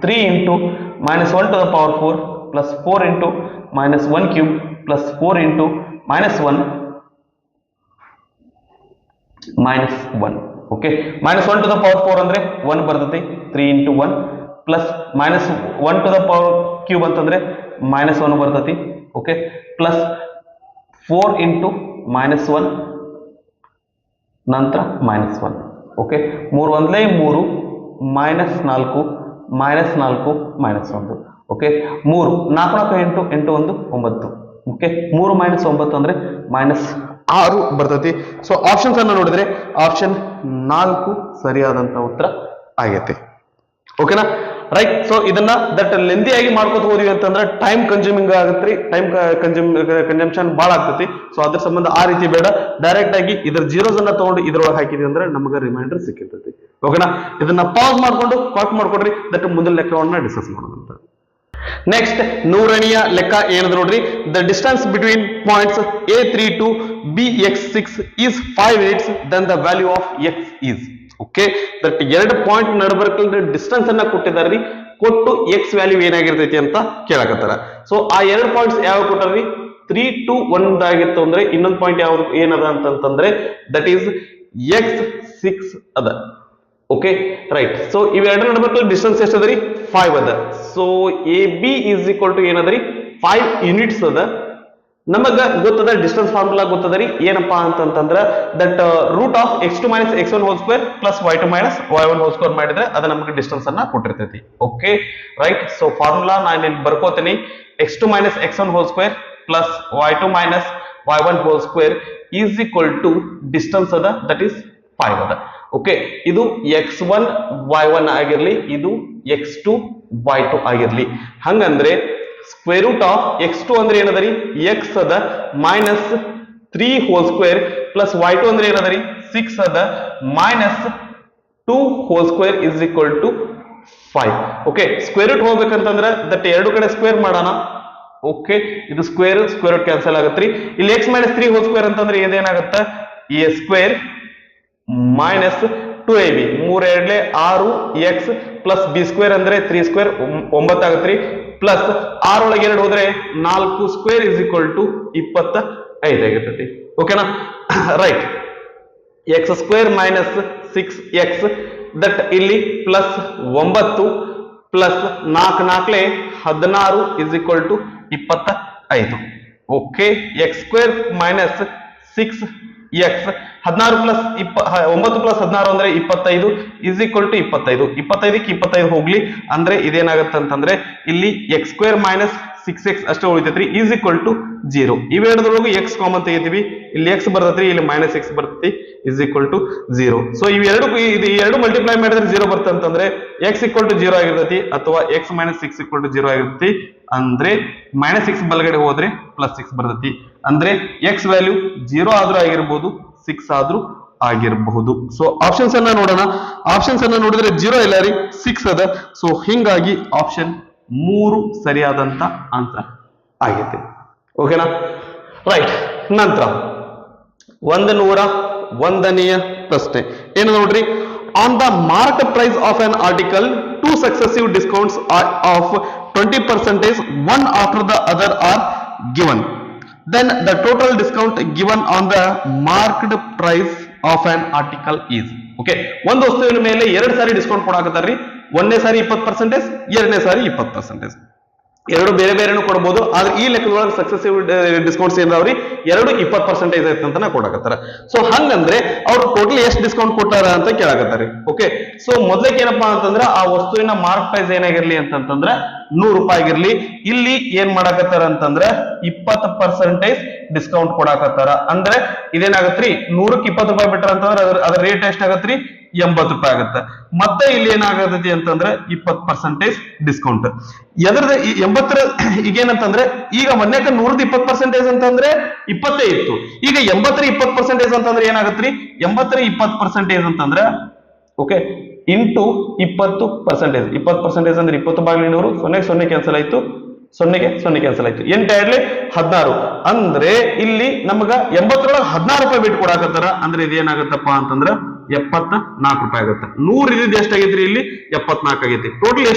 3 into -1 to the power 4 plus 4 into -1 cube plus 4 into -1 okay, -1 to the power 4 ಅಂದ್ರೆ 1 ಬರ್ತೈತಿ. 3 into 1 plus -1 to the power cube ಅಂತಂದ್ರೆ -1 ಬರ್ತೈತಿ. ಓಕೆ, ಪ್ಲಸ್ 4 ಇಂಟು -1 ನಂತರ -1. ಓಕೆ, 3 ಒಂದ್ಲೇ 3 -4 -1. ಓಕೆ, 3 4 8 8 1 9. ಓಕೆ, 3 -9 ಅಂದ್ರೆ -6 ಬರ್ತೈತಿ. So options ಅನ್ನ ನೋಡಿದ್ರೆ option 4 ಸರಿಯಾದಂತ ಉತ್ತರ ಆಗೈತೆ. ಓಕೆನಾ, ರೈಟ್. ಸೊ ಇದನ್ನ ದಟ್ ಲೆಂದಿ ಆಗಿ ಮಾಡ್ಕೋತ ಹೋದ್ವಿ ಅಂತಂದ್ರೆ ಟೈಮ್ ಕನ್ಸ್ಯೂಮಿಂಗ್ ಆಗತ್ರಿ, ಟೈಮ್ ಕನ್ಸಂಪ್ಷನ್ ಭಾಳ ಆಗ್ತೈತಿ. ಸೊ ಅದ್ರ ಸಂಬಂಧ ಆ ರೀತಿ ಬೇಡ, ಡೈರೆಕ್ಟ್ ಆಗಿ ಇದ್ರ ಜೀರೋಸ್ ಅನ್ನ ತಗೊಂಡು ಇದ್ರೊಳಗೆ ಹಾಕಿದ್ವಿ ಅಂದ್ರೆ ನಮಗೆ ರಿಮೈಂಡರ್ ಸಿಕ್ಕಿರ್ತೈತಿ. ಓಕೆನಾ, ಇದನ್ನ ಪಾಸ್ ಮಾಡ್ಕೊಂಡು ಕಾಟ್ ಮಾಡ್ಕೊಡ್ರಿ, ದಟ್ ಮುಂದಿನ ಲೆಕ್ಕವನ್ನ ಡಿಸ್ಕಸ್ ಮಾಡೋದಂತ. ನೆಕ್ಸ್ಟ್ 100ನೆಯ ಲೆಕ್ಕ ಏನದ ನೋಡ್ರಿ. The distance between points A3 to BX6 is 5 units, then the value of x is. Okay, that ಎರಡು ಪಾಯಿಂಟ್ ನಡಬರ್ಕಲ್ರಿ ಡಿಸ್ಟೆನ್ಸ್ ಅನ್ನ ಕೊಟ್ಟಿದಾರ್ರಿ, ಕೊಟ್ಟು ಎಕ್ಸ್ ವ್ಯಾಲ್ಯೂ ಏನಾಗಿರ್ತೈತಿ ಅಂತ ಕೇಳಕತ್ತಾರ. ಸೊ ಆ ಎರಡು ಪಾಯಿಂಟ್ಸ್ ಯಾವ ಕೊಟ್ಟಾರ್ರಿ, 3 to 1 ಆಗಿತ್ತು ಅಂದ್ರೆ ಇನ್ನೊಂದು ಪಾಯಿಂಟ್ ಯಾವ್ದು ಏನದ ಅಂತಂದ್ರೆ ದಟ್ ಈಸ್ x6 ಅದ. Okay, right. ಸೊ ಇವೆರಡರ ನಡುವೆ ಡಿಸ್ಟೆನ್ಸ್ ಎಷ್ಟು ಅದರಿ, 5 ಅದ. So A B is equal to ಏನದರಿ 5 ಯೂನಿಟ್ಸ್ ಅದ. ನಮಗ ಗೊತ್ತದ ಡಿಸ್ಟೆನ್ಸ್ ಫಾರ್ಮುಲಾ ಗೊತ್ತದರಿ, ಏನಪ್ಪಾ ಅಂತಂದ್ರ that root of x2 - x1 whole square plus y2 - y1 whole square ಮಾಡಿದ್ರೆ ಅದ ನಮಗೆ ಡಿಸ್ಟೆನ್ಸ್ ಅನ್ನ ಕೊಟ್ಟಿರ್ತೈತಿ. Okay, right. ಸೊ ಫಾರ್ಮುಲಾ ನಾನು ಇಲ್ಲಿ ಬರ್ಕೋತೀನಿ. x2 - x1 whole square plus y2 - y1 whole square is equal to distance ಅದ, ದಟ್ ಈಸ್ 5 ಅದ. ಓಕೆ, ಇದು x1 y1 ಆಗಿರ್ಲಿ, ಇದು x2 y2 ಆಗಿರ್ಲಿ. ಹಂಗಂದ್ರೆ ಸ್ಕ್ವೇರ್ ರೂಟ್ ಆಫ್ x2 ಅಂದ್ರೆ ಏನದರಿ x ಅದ minus 3 whole square plus y2 ಅಂದ್ರೆ ಏನದರಿ 6 ಅದ minus 2 whole square is equal to 5. Okay, square root ಹೋಗ್ಬೇಕಂತಂದ್ರೆ ದಟ್ ಎರಡು ಕಡೆ ಸ್ಕ್ವೇರ್ ಮಾಡೋಣ. ಓಕೆ, ಇದು ಸ್ಕ್ವೇರ್ ರೂಟ್ ಕ್ಯಾನ್ಸಲ್ ಆಗತ್ರಿ. ಇಲ್ಲಿ x ಮೈನಸ್ 3 ಹೋಲ್ ಸ್ಕ್ವೇರ್ ಅಂತಂದ್ರೆ ಏನೇನಾಗತ್ತ a square minus 2ab 3 2 6 x plus b square ಅಂದ್ರೆ 3 ಸ್ಕ್ವೇರ್ 9 ಆಗತ್ರಿ, ಪ್ಲಸ್ 6 ಒಳಗೆ 2 ಹೋದ್ರೆ 4 ಸ್ಕ್ವೇರ್ ಇಸ್ ಈಕ್ವಲ್ ಟು 25 ಆಗಿರ್ತೈತಿ. ಓಕೆನಾ, right. X square minus 6x that ಇಲ್ಲಿ plus 9 plus 4 4 16 is equal to 25. Okay, x square minus 6x 16 plus 9 plus 16 ಅಂದ್ರೆ 25 is equal to 25. 25ಕ್ಕೆ 25 ಹೋಗ್ಲಿ ಅಂದ್ರೆ ಇದೇನಾಗತ್ತೆ ಅಂತಂದ್ರೆ ಇಲ್ಲಿ ಎಕ್ಸ್ ಸ್ಕ್ವೇರ್ ಮೈನಸ್ 6x ಅಷ್ಟೇ ಉಳಿತೈತ್ರಿ ಈಸ್ ಈಕ್ವಲ್ ಟು 0. ಇವೆರಡರೊಳಗೂ x ಕಾಮನ್ ತೆಗಿತೀವಿ, ಇಲ್ಲಿ x ಬರ್ತೈತ್ರಿ, ಇಲ್ಲಿ ಮೈನಸ್ x ಬರ್ತೈತಿ ಇಸ್ ಈಕ್ವಲ್ ಟು 0. ಸೊ ಇವೆರಡು ಮಲ್ಟಿಪ್ಲೈ ಮಾಡಿದ್ರೆ 0 ಬರ್ತದೆ ಅಂತಂದ್ರೆ x ಈಕ್ವಲ್ ಟು 0 ಆಗಿರ್ತೈತಿ, ಅಥವಾ x ಮೈನಸ್ 6 ಈಕ್ವಲ್ ಟು 0 ಆಗಿರ್ತೈತಿ. ಅಂದ್ರೆ ಮೈನಸ್ 6 ಬಲಗಡೆ ಹೋದ್ರೆ ಪ್ಲಸ್ 6 ಬರ್ತೈತಿ. ಅಂದ್ರೆ x ವ್ಯಾಲ್ಯೂ 0 ಆದ್ರೂ ಆಗಿರ್ಬೋದು, 6 ಆದ್ರೂ ಆಗಿರಬಹುದು. ಸೊ ಆಪ್ಷನ್ಸ್ ಅನ್ನ ನೋಡೋಣ. ಆಪ್ಷನ್ಸ್ ಅನ್ನ ನೋಡಿದ್ರೆ 0 ಇಲ್ಲ ರೀ, 6 ಅದ. ಸೊ ಹಿಂಗಾಗಿ ಆಪ್ಷನ್ 3 ಸರಿಯಾದಂತ ಆನ್ಸರ್ ಆಗೈತೆ. ಓಕೆನಾ, ರೈಟ್. ನಂತರ 101ನೆಯ ಪ್ರಶ್ನೆ ಏನು ನೋಡ್ರಿ. On the market price of an article 2 successive discounts of 20%, one after the other are given. Then the total discount given on the market price of an article is. Okay, ಒಂದು ವಸ್ತುವಿನ ಮೇಲೆ 2 ಸಾರಿ discount ಕೊಡಾಕತ್ತಾರ್ರಿ. 1ನೇ ಸಾರಿ 20%, 2ನೇ ಸಾರಿ 20%. ಎರಡು ಬೇರೆ ಬೇರೆನೂ ಕೊಡಬಹುದು, ಆದ್ರೆ ಈ ಲೆಕ್ಕದೊಳಗೆ successive discounts ಏನಾವ್ರಿ 2 20% ಐತೆ ಅಂತ ಕೊಡಕತ್ತಾರ. ಸೊ ಹಂಗಂದ್ರೆ ಅವ್ರು ಟೋಟಲ್ ಎಷ್ಟು ಡಿಸ್ಕೌಂಟ್ ಕೊಟ್ಟಾರ ಅಂತ ಕೇಳಾಕತ್ತಾರೆ. ಓಕೆ, ಸೊ ಮೊದ್ಲಕ್ಕೆ ಏನಪ್ಪಾ ಅಂತಂದ್ರ ಆ ವಸ್ತುವಿನ ಮಾರ್ಕ್ ಪ್ರೈಸ್ ಏನಾಗಿರ್ಲಿ ಅಂತಂದ್ರೆ 100 ರೂಪಾಯಿ ಆಗಿರ್ಲಿ. ಇಲ್ಲಿ ಏನ್ ಮಾಡಾಕತ್ತಾರ ಅಂತಂದ್ರ 20% ಡಿಸ್ಕೌಂಟ್ ಕೊಡಾಕತ್ತಾರ. ಅಂದ್ರೆ ಇದೇನಾಗತ್ರಿ 100ಕ್ಕೆ 20 ರೂಪಾಯಿ ಬಿಟ್ರ ಅಂತಂದ್ರೆ ಅದ್ರ ರೇಟ್ ಎಷ್ಟಾಗತ್ರಿ 80 ರೂಪಾಯಿ ಆಗುತ್ತೆ. ಮತ್ತೆ ಇಲ್ಲಿ ಏನಾಗತೈತಿ ಅಂತಂದ್ರೆ 20% ಡಿಸ್ಕೌಂಟ್. ಎದ್ರದ 80 ಈಗೇನಂತಂದ್ರೆ ಈಗ ಮೊನ್ನೆಕ 100ದ 20% ಅಂತಂದ್ರೆ 20 ಇತ್ತು. ಈಗ 80ರ 20% ಅಂತಂದ್ರೆ ಏನಾಗತ್ರಿ 80ರ 20% ಅಂತಂದ್ರೆ ಓಕೆ ಇಂಟು 20%. 20% ಅಂದ್ರೆ 20 ಬಾಗಿಲು 100, 0 ಕ್ಯಾನ್ಸಲ್ ಆಯ್ತು, 0 ಕ್ಯಾನ್ಸಲ್ ಆಯ್ತು, 8 16. ಅಂದ್ರೆ ಇಲ್ಲಿ ನಮಗ 80ರೊಳಗೆ 16 ರೂಪಾಯಿ ಬಿಟ್ಟು ಕೊಡಾಕತ್ತಾರ. ಅಂದ್ರೆ ಇದೇನಾಗತ್ತಪ್ಪ ಅಂತಂದ್ರ 74 ರೂಪಾಯಿ ಆಗುತ್ತೆ. 100 ಇದ್ದಿದ್ದು ಎಷ್ಟಾಗೈತ್ರಿ ಇಲ್ಲಿ 74 ಆಗೈತಿ. ಟೋಟಲ್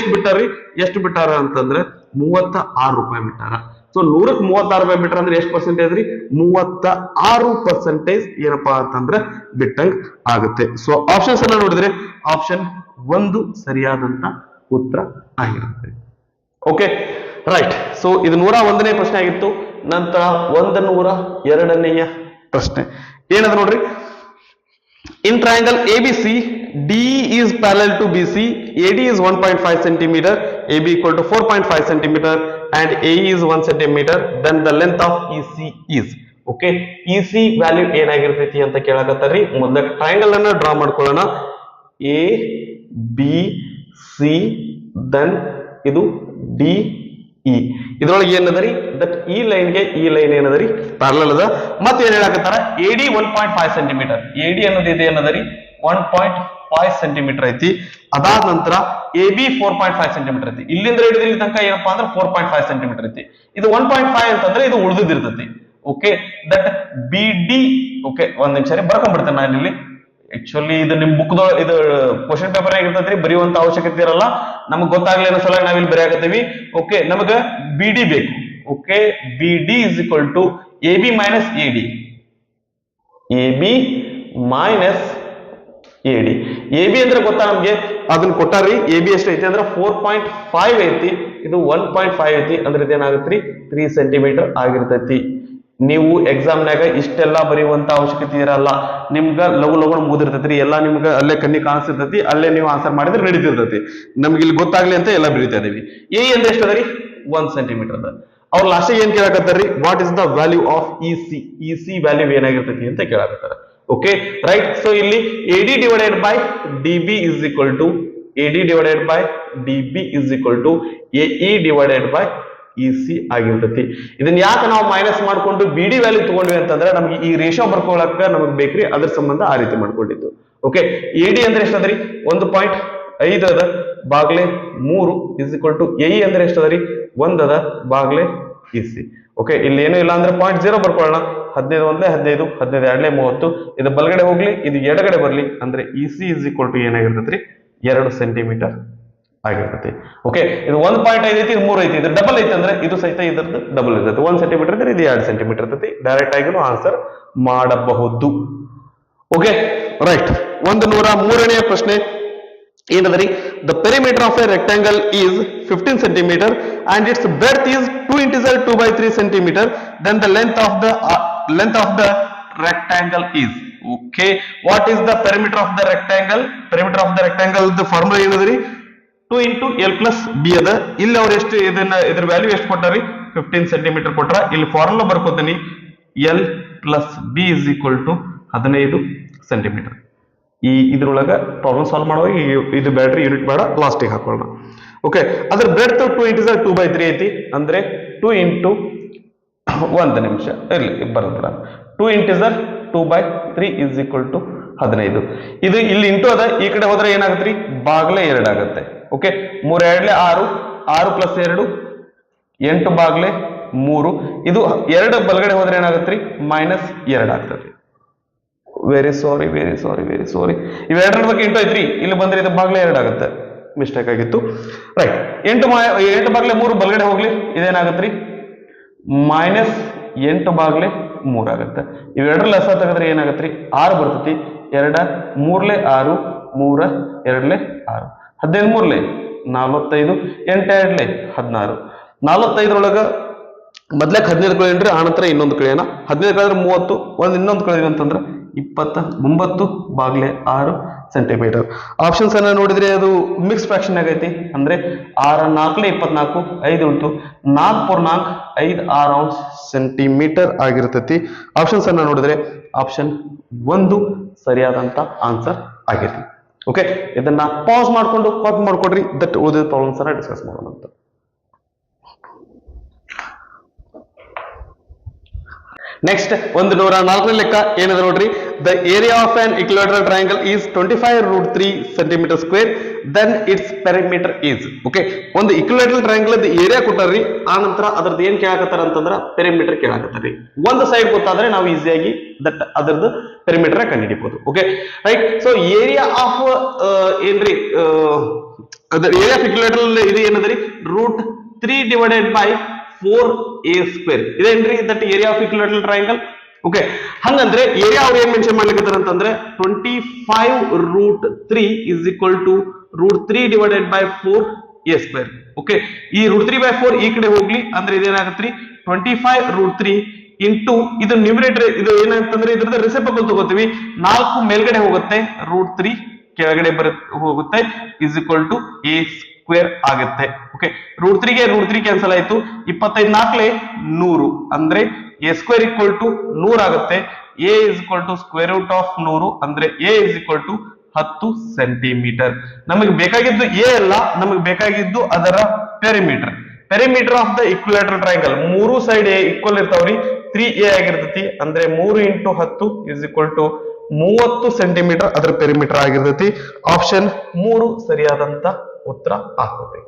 ಎಷ್ಟು ಬಿಟ್ಟಾರ ಅಂತಂದ್ರೆ 36 ರೂಪಾಯಿ ಬಿಟ್ಟಾರ. ಸೊ 100ಕ್ಕೆ 36 ರೂಪಾಯಿ ಬಿಟ್ರ ಅಂದ್ರೆ ಎಷ್ಟು ಪರ್ಸೆಂಟೇಜ್ ರೀ 36% ಏನಪ್ಪಾ ಅಂತಂದ್ರೆ ಬಿಟ್ಟಂಗ್ ಆಗುತ್ತೆ. ಸೊ ಆಪ್ಷನ್ಸ್ ಅನ್ನ ನೋಡಿದ್ರೆ ಆಪ್ಷನ್ 1 ಸರಿಯಾದಂತ ಉತ್ತರ ಆಗಿರುತ್ತೆ. Okay, right. ಸೊ ಇದು 101ನೇ ಪ್ರಶ್ನೆ ಆಗಿತ್ತು. ನಂತರ 102ನೆಯ ಪ್ರಶ್ನೆ ಏನದ ನೋಡ್ರಿ. In triangle ABC, DE is parallel to BC, AD is 1.5 cm, AB equal to 4.5 cm, and AE is 1 cm. Then the length of EC is. Okay, EC value ಏನಾಗಿರ್ತೈತಿ ಅಂತ ಕೇಳಕತ್ತಾರ್ರಿ. ಮೊದಲ triangle ಅನ್ನ ಡ್ರಾ ಮಾಡ್ಕೊಳ್ಳೋಣ. A B C then ಇದು D E. ಇದ್ರೊಳಗೆ ಏನದರಿ that ಈ ಲೈನ್ಗೆ ಈ line ಏನದರಿ parallel ಅದ. ಮತ್ತೆ ಏನ್ ಹೇಳಕತ್ತಾರ AD 1.5 cm. AD ಅನ್ನೋದು ಇದೆ ಏನದರಿ 1.5 cm ಐತಿ. ಅದಾದ ನಂತರ AB 4.5 cm ಐತಿ. ಇಲ್ಲಿಂದ ಹಿಡಿದು ಇಲ್ಲಿ ತನಕ ಏನಪ್ಪಾ ಅಂದ್ರೆ 4.5 cm ಐತಿ. ಇದು 1.5 ಅಂತಂದ್ರೆ ಇದು ಉಳಿದಿರ್ತೈತಿ. Okay, that BD. ಓಕೆ, ಒಂದ್ ನಿಮಿಷ ಬರ್ಕೊಂಡ್ಬಿಡ್ತೇನೆ ನಾನು ಇಲ್ಲಿ. ಆಕ್ಚುಲಿ ಇದು ನಿಮ್ ಬುಕ್ ಇದು ಕ್ವಶನ್ ಪೇಪರ್ ಆಗಿರ್ತೈತ್ರಿ, ಬರೆಯುವಂತ ಅವಶ್ಯಕತೆ ಇರಲ್ಲ. ನಮಗ್ ಗೊತ್ತಾಗ್ಲಿ ಅನ್ನೋ ಸಲ ನಾವಿಲ್ಲಿ ಬರೆಯಾಕತ್ತೀವಿ. ಓಕೆ, ನಮಗ BD ಬೇಕು. Okay, BD is equal to AB minus AD. AB minus AD. AB ಅಂದ್ರೆ ಗೊತ್ತಾ ನಮ್ಗೆ, ಅದನ್ನ ಕೊಟ್ಟಾರ್ರಿ. AB ಎಷ್ಟು ಐತಿ ಅಂದ್ರೆ 4.5 ಐತಿ, ಇದು 1.5 ಐತಿ. ಅಂದ್ರೆ ಇದೇನಾಗತ್ರಿ 3 ಸೆಂಟಿಮೀಟರ್ ಆಗಿರ್ತೈತಿ. ನೀವು ಎಕ್ಸಾಮ್ನಾಗ ಇಷ್ಟೆಲ್ಲ ಬರೆಯುವಂತ ಅವಶ್ಯಕತೆ ಇರಲ್ಲ. ನಿಮ್ಗ ಲಗು ಮುಗಿದಿರ್ತೈತಿ, ಎಲ್ಲ ನಿಮ್ಗ ಅಲ್ಲೇ ಕಣ್ಣಿ ಕಾಣಿಸ್ತಿರ್ತೈತಿ, ಅಲ್ಲೇ ನೀವು ಆನ್ಸರ್ ಮಾಡಿದ್ರೆ ನಡೀತಿರ್ತೈತಿ. ನಮ್ಗೆ ಇಲ್ಲಿ ಗೊತ್ತಾಗ್ಲಿ ಅಂತ ಎಲ್ಲ ಬರೀತಾ ಇದೀವಿ. ಎ ಅಂದ್ರೆ ಎಷ್ಟು ಅದರಿ 1 ಸೆಂಟಿಮೀಟರ್ ಅದ. ಅವ್ರ ಲಾಸ್ಟ್ ಏನ್ ಕೇಳಕತ್ತಾರ್ರಿ what is the value of EC. EC value ಏನಾಗಿರ್ತೈತಿ ಅಂತ ಕೇಳಕತ್ತಾರ. Okay right. ಸೊ ಇಲ್ಲಿ AD divided by DB is equal to AD divided by DB is equal to AE divided by EC ಆಗಿರ್ತತಿ. ಇದನ್ನ ಯಾಕೆ ನಾವು ಮೈನಸ್ ಮಾಡ್ಕೊಂಡು BD ವ್ಯಾಲ್ಯೂ ತಗೊಂಡ್ವಿ ಅಂತಂದ್ರೆ ನಮ್ಗೆ ಈ ರೇಷಿಯೋ ಬರ್ಕೊಳಕ ನಮಗ್ ಬೇಕ್ರಿ, ಅದ್ರ ಸಂಬಂಧ ಆ ರೀತಿ ಮಾಡ್ಕೊಂಡಿದ್ದು. ಓಕೆ AD ಅಂದ್ರೆ ಎಷ್ಟದ್ರಿ 1.5 ಅದ ಬಾಗ್ಲೆ 3 ಇಸ್ ಈಕ್ವಲ್ ಟು AE ಅಂದ್ರೆ ಎಷ್ಟದ್ರಿ 1 ಅದ ಬಾಗ್ಲೆ EC. ಓಕೆ ಇಲ್ಲಿ ಏನು ಇಲ್ಲ ಅಂದ್ರೆ 0.0 ಬರ್ಕೊಳ್ಳೋಣ. 15 ಒಂದ್ಲೆ 15, 15 ಎರಡ್ಲೆ 30, ಇದು ಬಲಗಡೆ ಹೋಗ್ಲಿ, ಇದು ಎಡಗಡೆ ಬರ್ಲಿ, ಅಂದ್ರೆ EC ಇಸ್ ಈಕ್ವಲ್ ಟು ಏನಾಗಿರ್ತೈತ್ರಿ 2 ಸೆಂಟಿಮೀಟರ್ ಆಗಿರ್ತೈತಿ. ಓಕೆ ಇದು 1.5 ಐತಿ, ಇದು 3 ಐತಿ, ಇದು ಡಬಲ್ ಐತಿ ಅಂದ್ರೆ ಇದು ಸಹಿತ ಇದ್ರದ್ದು ಡಬಲ್ ಇರ್ತೈತಿ. 1 ಸೆಂಟಿಮೀಟರ್ ಇದ್ರೆ ಇದು 2 ಸೆಂಟಿಮೀಟರ್ ಇರ್ತೈತಿ. ಡೈರೆಕ್ಟ್ ಆಗಿ ಆನ್ಸರ್ ಮಾಡಬಹುದು. Okay right. 103ನೇ ಪ್ರಶ್ನೆ ಏನದರಿ, the perimeter of a rectangle is 15 centimetre and its breadth is 2 integer 2/3 centimetre, then the length of the rectangle is. Okay, what is the perimeter of the rectangle? Perimeter of the rectangle the formula ಏನದರಿ 2 into L plus B ಅದ. ಇಲ್ಲಿ ಅವ್ರು ಎಷ್ಟು ಇದ್ರ value ಎಷ್ಟು ಕೊಟ್ಟಾರಿ 15 centimetre ಕೊಟ್ರ. ಇಲ್ಲಿ formula ಬರ್ಕೋತೀನಿ L plus B is equal to 15 centimetre. ಈ ಇದ್ರೊಳಗ ಪ್ರಾಬ್ಲಮ್ ಸಾಲ್ವ್ ಮಾಡುವಾಗ ಇದು ಬ್ಯಾಟ್ರಿ ಯೂನಿಟ್ ಬೇಡ, ಲಾಸ್ಟಿಗೆ ಹಾಕೊಳ್ಳೋಣ. ಓಕೆ ಅದ್ರ ಬ್ರೆಡ್ತ್ 2 ಇಂಟಿಜರ್ 2/3 ಐತಿ ಅಂದ್ರೆ 2 into 1 ನಿಮಿಷ ಇರ್ಲಿ ಬರೋದ್ರ 2 ಇಂಟಿಜರ್ 2/3 ಇಸ್ ಈಕ್ವಲ್ ಟು 15. ಇದು ಇಲ್ಲಿ ಇಂಟು ಅದ, ಈ ಕಡೆ ಹೋದ್ರೆ ಏನಾಗತ್ರಿ ಬಾಗ್ಲೆ 2 ಆಗತ್ತೆ. ಓಕೆ 3 ಎರಡ್ಲೆ 6, 6 ಪ್ಲಸ್ 2 8 ಬಾಗ್ಲೆ 3. ಇದು 2 ಬಲಗಡೆ ಹೋದ್ರೆ ಏನಾಗತ್ರಿ -2 ಆಗ್ತದೆ. ವೆರಿ ಸಾರಿ ಇವೆರಡರ ಬಗ್ಗೆ ಇಂಟು ಐತ್ರಿ, ಇಲ್ಲಿ ಬಂದ್ರೆ ಇದು ಬಾಗ್ಲೆ 2 ಆಗುತ್ತೆ, ಮಿಸ್ಟೇಕ್ ಆಗಿತ್ತು. ರೈಟ್. 8 ಬಾಗ್ಲೆ 3 ಬಲಗಡೆ ಹೋಗ್ಲಿ, ಇದೇನಾಗತ್ರಿ -8 ಬಾಗ್ಲೆ 3 ಆಗತ್ತೆ. ಇವೆರಡರ ಲಸ ತೆಗೆದ್ರೆ ಏನಾಗತ್ರಿ 6 ಬರ್ತೈತಿ. 2 3ಲೆ 6, 3 2ಲೆ 6, 15 3ಲೆ 45, 8 2ಲೆ 16. 45ರೊಳಗ ಮೊದ್ಲಕ್ಕೆ 15 ಕಳೆಯನ್ರಿ, ಆನಂತರ ಇನ್ನೊಂದು ಕಳೆಯೋಣ. 15 ಕಳೆದ್ರೆ 30, ಒಂದ್ ಇನ್ನೊಂದು ಕಳೆದ್ವಿ ಅಂತಂದ್ರ 29 ಬಾಗ್ಲೆ 6 ಸೆಂಟಿಮೀಟರ್. ಆಪ್ಷನ್ಸ್ ಅನ್ನ ನೋಡಿದ್ರೆ ಅದು ಮಿಕ್ಸ್ ಫ್ರಾಕ್ಷನ್ ಆಗೈತಿ, ಅಂದ್ರೆ 6 4ಲೆ 24, 5 ಉಂಟು 4 4 4 5 6 ಸೆಂಟಿಮೀಟರ್ ಆಗಿರ್ತೈತಿ. ಆಪ್ಷನ್ಸ್ ಅನ್ನ ನೋಡಿದ್ರೆ ಆಪ್ಷನ್ 1 ಸರಿಯಾದಂತ ಆನ್ಸರ್ ಆಗೈತಿ. ಓಕೆ ಇದನ್ನ ಪಾಸ್ ಮಾಡ್ಕೊಂಡು ಕಾಪಿ ಮಾಡ್ಕೊಡ್ರಿ, ದಟ್ ಓದಿದ ಪ್ರಾಬ್ಲಮ್ಸ್ ಅನ್ನ ಡಿಸ್ಕಸ್ ಮಾಡೋಣ ಅಂತ. ನೆಕ್ಸ್ಟ್ 104ನೇ ಲೆಕ್ಕ ಏನದ ನೋಡ್ರಿ, the area of an equilateral triangle is 25√3 centimetre square, then its perimeter is. Okay ಒಂದು ಇಕ್ವಿಲಾಟರಲ್ ಟ್ರಯಾಂಗಲ್ ಏರಿಯಾ ಕೊಟ್ಟಾರ್ರಿ, ಆ ನಂತರ ಅದ್ರದ್ದು ಏನ್ ಕೇಳಾಕತ್ತಾರ ಅಂತಂದ್ರ ಪೆರಿಮೀಟರ್ ಕೇಳಾಕತ್ತಾರ್ರಿ. ಒಂದು ಸೈಡ್ ಗೊತ್ತಾದ್ರೆ ನಾವು ಈಸಿಯಾಗಿ ದಟ್ ಅದ್ರದ್ದು ಪೆರಿಮೀಟರ್ ಕಂಡುಹಿಡಿಬಹುದು. Okay right. So area of ಏನ್ರಿ ಏರಿಯಾ ಆಫ್ ಇಕ್ವಿಲಾಟರಲ್ ಇದು ಏನದ್ರಿ √3 ಡಿವೈಡೆಡ್ ಬೈ 4a ಸ್ಕ್ವೇರ್ ಇದೇನ್ರಿ that area of equilateral triangle. Okay ಹಂಗಂದ್ರೆ ಏರಿಯಾ ಅವ್ರು ಏನ್ ಮೆನ್ಷನ್ ಮಾಡ್ಲಿಕ್ಕೆ ಅಂತಂದ್ರೆ 25√3 is equal to √3 divided by 4a square. Okay ಈ √3/4 ಈ ಕಡೆ ಹೋಗ್ಲಿ ಅಂದ್ರೆ ಇದೇನಾಗತ್ರಿ 25√3 ಇಂಟು ಇದು ನ್ಯೂಮರೇಟರ್, ಇದು ಏನಂತಂದ್ರೆ ಇದ್ರದ ರೆಸಿಪ್ರೋಕಲ್ ತಗೋತೀವಿ, 4 ಮೇಲ್ಗಡೆ ಹೋಗುತ್ತೆ, √3 ಕೆಳಗಡೆ ಹೋಗುತ್ತೆ, is equal to a square ಆಗುತ್ತೆ. ಓಕೆ √3ಗೆ √3 ಕ್ಯಾನ್ಸಲ್ ಆಯ್ತು, 25 4ಲೆ 100 ಅಂದ್ರೆ a ಸ್ಕ್ವೇರ್ ಈಕ್ವಲ್ ಟು 100 ಆಗುತ್ತೆ. a is equal to square root of 100 ಅಂದ್ರೆ a is equal to 10 centimetre. ನಮಗೆ ಬೇಕಾಗಿದ್ದು a ಅಲ್ಲ, ನಮಗೆ ಬೇಕಾಗಿದ್ದು ಅದರ perimeter. Perimeter of the equilateral triangle ಮೂರು ಸೈಡ್ ಈಕ್ವಲ್ ಇರ್ತಾವ್ರಿ, 3a ಆಗಿರ್ತೈತಿ ಅಂದ್ರೆ 3 × 10 ಇಸ್ ಈಕ್ವಲ್ ಟು 30 ಸೆಂಟಿಮೀಟರ್ ಅದರ ಪೆರಿಮೀಟರ್ ಆಗಿರ್ತೈತಿ. ಆಪ್ಷನ್ 3 ಸರಿಯಾದಂತ ಉತ್ತರ ಆಗ್ತದೆ.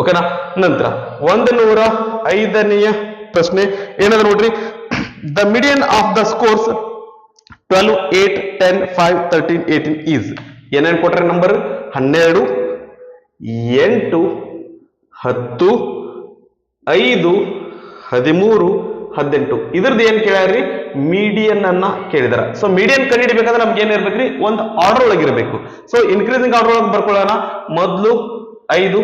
ಓಕೆನಾ. ನಂತರ 105ನೆಯ ಪ್ರಶ್ನೆ ಏನದ ನೋಡ್ರಿ, the median of the scores 12 8 10 5 13 18 is. ಏನೇನ್ ಕೊಟ್ರೆ ನಂಬರ್ 12 8 10 5 13 18 ಇದ್ರದ್ದು ಏನ್ ಕೇಳ್ಯಾರ್ರಿ ಮೀಡಿಯನ್ ಅನ್ನ ಕೇಳಿದಾರ. ಸೊ ಮೀಡಿಯನ್ ಕಂಡುಹಿಡಿಬೇಕಾದ್ರೆ ನಮ್ಗೆ ಏನ್ ಇರ್ಬೇಕ್ರಿ ಒಂದು ಆರ್ಡರ್ ಒಳಗಿರ್ಬೇಕು. ಸೊ ಇನ್ಕ್ರೀಸಿಂಗ್ ಆರ್ಡರ್ ಒಳಗೆ ಬರ್ಕೊಳ್ಳೋಣ. ಮೊದಲು 5,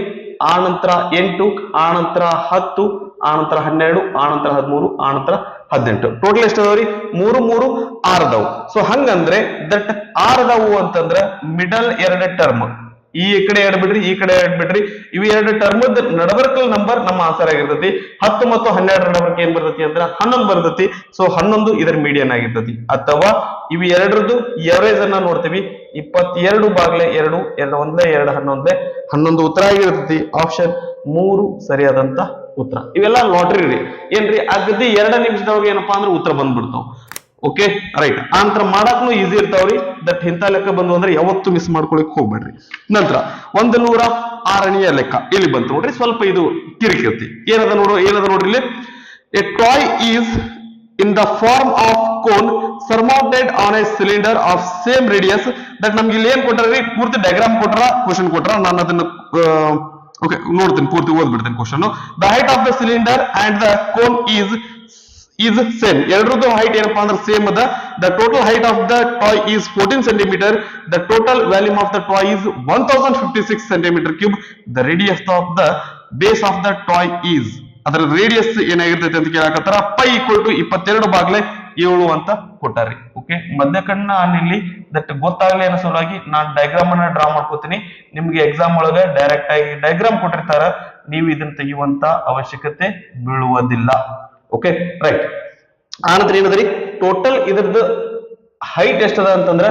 ಆ ನಂತರ 8, ಆ ನಂತರ 10, ಆ ನಂತರ 12, ಆ ನಂತರ 13, ಆ ನಂತರ 18. ಟೋಟಲ್ ಎಷ್ಟು ಅದಾವ್ರಿ 3 3 6 ಅದಾವು. ಸೊ ಹಂಗಂದ್ರೆ ದಟ್ 6 ಅದಾವು ಅಂತಂದ್ರೆ ಮಿಡಲ್ 2 ಟರ್ಮ್ ಈ ಕಡೆ ಎರಡು ಬಿಡ್ರಿ, ಈ ಕಡೆ ಎರಡು ಬಿಡ್ರಿ, ಇವು ಎರಡು ಟರ್ಮ್ ನಡಬರ್ಕಲ್ ನಂಬರ್ ನಮ್ಮ ಆನ್ಸರ್ ಆಗಿರ್ತತಿ. 10 ಮತ್ತು 12 ನಡಬರ್ಕ ಏನ್ ಬರ್ತತಿ ಅಂದ್ರ 11 ಬರ್ತತಿ. ಸೊ 11 ಇದರ ಮೀಡಿಯನ್ ಆಗಿರ್ತತಿ. ಅಥವಾ ಇವು ಎರಡರದ್ದು ಎವರೇಜ್ ಅನ್ನ ನೋಡ್ತೀವಿ. 22 ಬಾಗ್ಲೆ 2, 2 ಒಂದ್ಲೆ 2 11 11 ಉತ್ತರ ಆಗಿರ್ತತಿ. ಆಪ್ಷನ್ 3 ಸರಿಯಾದಂತ ಉತ್ತರ. ಇವೆಲ್ಲ ಲಾಟ್ರಿ ರೀ ಏನ್ರಿ, ಅಗದಿ 2 ನಿಮಿಷದೊಳಗೆ ಏನಪ್ಪಾ ಅಂದ್ರೆ ಉತ್ತರ ಬಂದ್ಬಿಡ್ತಾವ. ಓಕೆ ರೈಟ್, ಆಂತರ ಮಾಡಕ್ನು ಈಸಿ ಇರ್ತಾವ್ರಿ. ದಟ್ ಇಂಥ ಲೆಕ್ಕ ಬಂದು ಅಂದ್ರೆ ಯಾವತ್ತು ಮಿಸ್ ಮಾಡ್ಕೊಳಕ್ ಹೋಗ್ಬೇಡ್ರಿ. ನಂತರ 106ನೇ ಲೆಕ್ಕ ಇಲ್ಲಿ ಬಂತು ನೋಡ್ರಿ. ಸ್ವಲ್ಪ ಇದು ಕಿರಿಕಿರ್ತಿ. ಏನದ ನೋಡ್ರಿ ಇಲ್ಲಿ. A toy is in the form of cone surmounted on a cylinder of same radius. That ನಮ್ಗೆ ಇಲ್ಲಿ ಏನ್ ಕೊಟ್ಟಾರ್ರಿ, ಪೂರ್ತಿ ಡಯಾಗ್ರಾಮ್ ಕೊಟ್ರ, ಕ್ವಶನ್ ಕೊಟ್ರ. ನಾನು ಅದನ್ನ ಓಕೆ ನೋಡ್ತೀನಿ, ಪೂರ್ತಿ ಓದ್ಬಿಡ್ತೇನೆ question. The height of the cylinder and the cone is same. ಎರಡರದ್ದು ಹೈಟ್ ಏನಪ್ಪಾ ಅಂದ್ರೆ ಸೇಮ್ ಅದ. The total height of the toy is 14 centimetre. The total volume of the toy is 1056 centimetre cube. The radius of the base of the toy is, ಅದರ radius ಏನಾಗಿರ್ತೈತೆ ಅಂತ ಕೇಳಕತ್ತಾರ. Pi equal to 22 ಬಾಗ್ಲೆ 7 ಅಂತ ಕೊಟ್ಟಾರಿ. Okay, ಮಧ್ಯಕಣ್ಣ ಇಲ್ಲಿ that ಗೊತ್ತಾಗ್ಲಿ ಅನ್ನೋ ಸಲುವಾಗಿ ನಾನು ಡಯಾಗ್ರಾಮ್ ಅನ್ನ ಡ್ರಾ ಮಾಡ್ಕೋತೀನಿ. ನಿಮ್ಗೆ ಎಕ್ಸಾಮ್ ಒಳಗೆ ಡೈರೆಕ್ಟ್ ಆಗಿ ಡಯಾಗ್ರಾಮ್ ಕೊಟ್ಟಿರ್ತಾರ, ನೀವು ಇದನ್ನ ತೆಗೆಯುವಂತ ಅವಶ್ಯಕತೆ ಬೀಳುವುದಿಲ್ಲ. Okay right. ಆನಂತರ ಏನದ್ರಿ, ಟೋಟಲ್ ಇದ್ರದ್ದು ಹೈಟ್ ಎಷ್ಟದ ಅಂತಂದ್ರ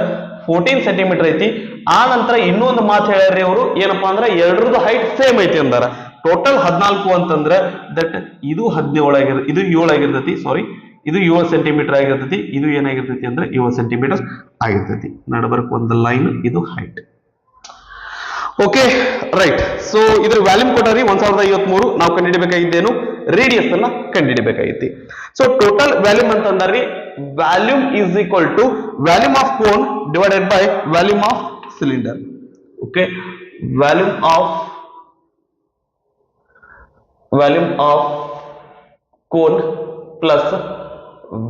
14 ಸೆಂಟಿಮೀಟರ್ ಐತಿ. ಆ ನಂತರ ಇನ್ನೊಂದು ಮಾತು ಹೇಳ್ಯಾರಿ ಅವರು, ಏನಪ್ಪಾ ಅಂದ್ರೆ ಎರಡರದ್ದು ಹೈಟ್ ಸೇಮ್ ಐತಿ ಅಂದಾರ. ಟೋಟಲ್ 14 ಅಂತಂದ್ರ ದಟ್ ಇದು 17 ಇದು 7 ಆಗಿರ್ತೈತಿ. ಸಾರಿ, ಇದು 7 ಸೆಂಟಿಮೀಟರ್ ಆಗಿರ್ತೈತಿ. ಇದು ಏನಾಗಿರ್ತೈತಿ ಅಂದ್ರೆ 7 ಸೆಂಟಿಮೀಟರ್ ಆಗಿರ್ತೈತಿ. ನಡಬರ್ಕ್ ಒಂದು ಲೈನ್, ಇದು ಹೈಟ್. Okay right. ಸೊ ಇದ್ರ ವ್ಯಾಲ್ಯೂಮ್ ಕೊಟ್ಟಾರಿ 1053. ನಾವು ಕಂಡುಹಿಡಿಬೇಕಾಗಿದ್ದೇನು, ರೇಡಿಯಸ್ ಅನ್ನ ಕಂಡುಹಿಡಿಬೇಕಾಗಿತ್ತು. ಸೊ ಟೋಟಲ್ ವ್ಯಾಲ್ಯೂಮ್ ಅಂತ ಅಂದಾರ್ರಿ, volume is equal to volume of cone divided by volume of cylinder. Okay, volume of cone plus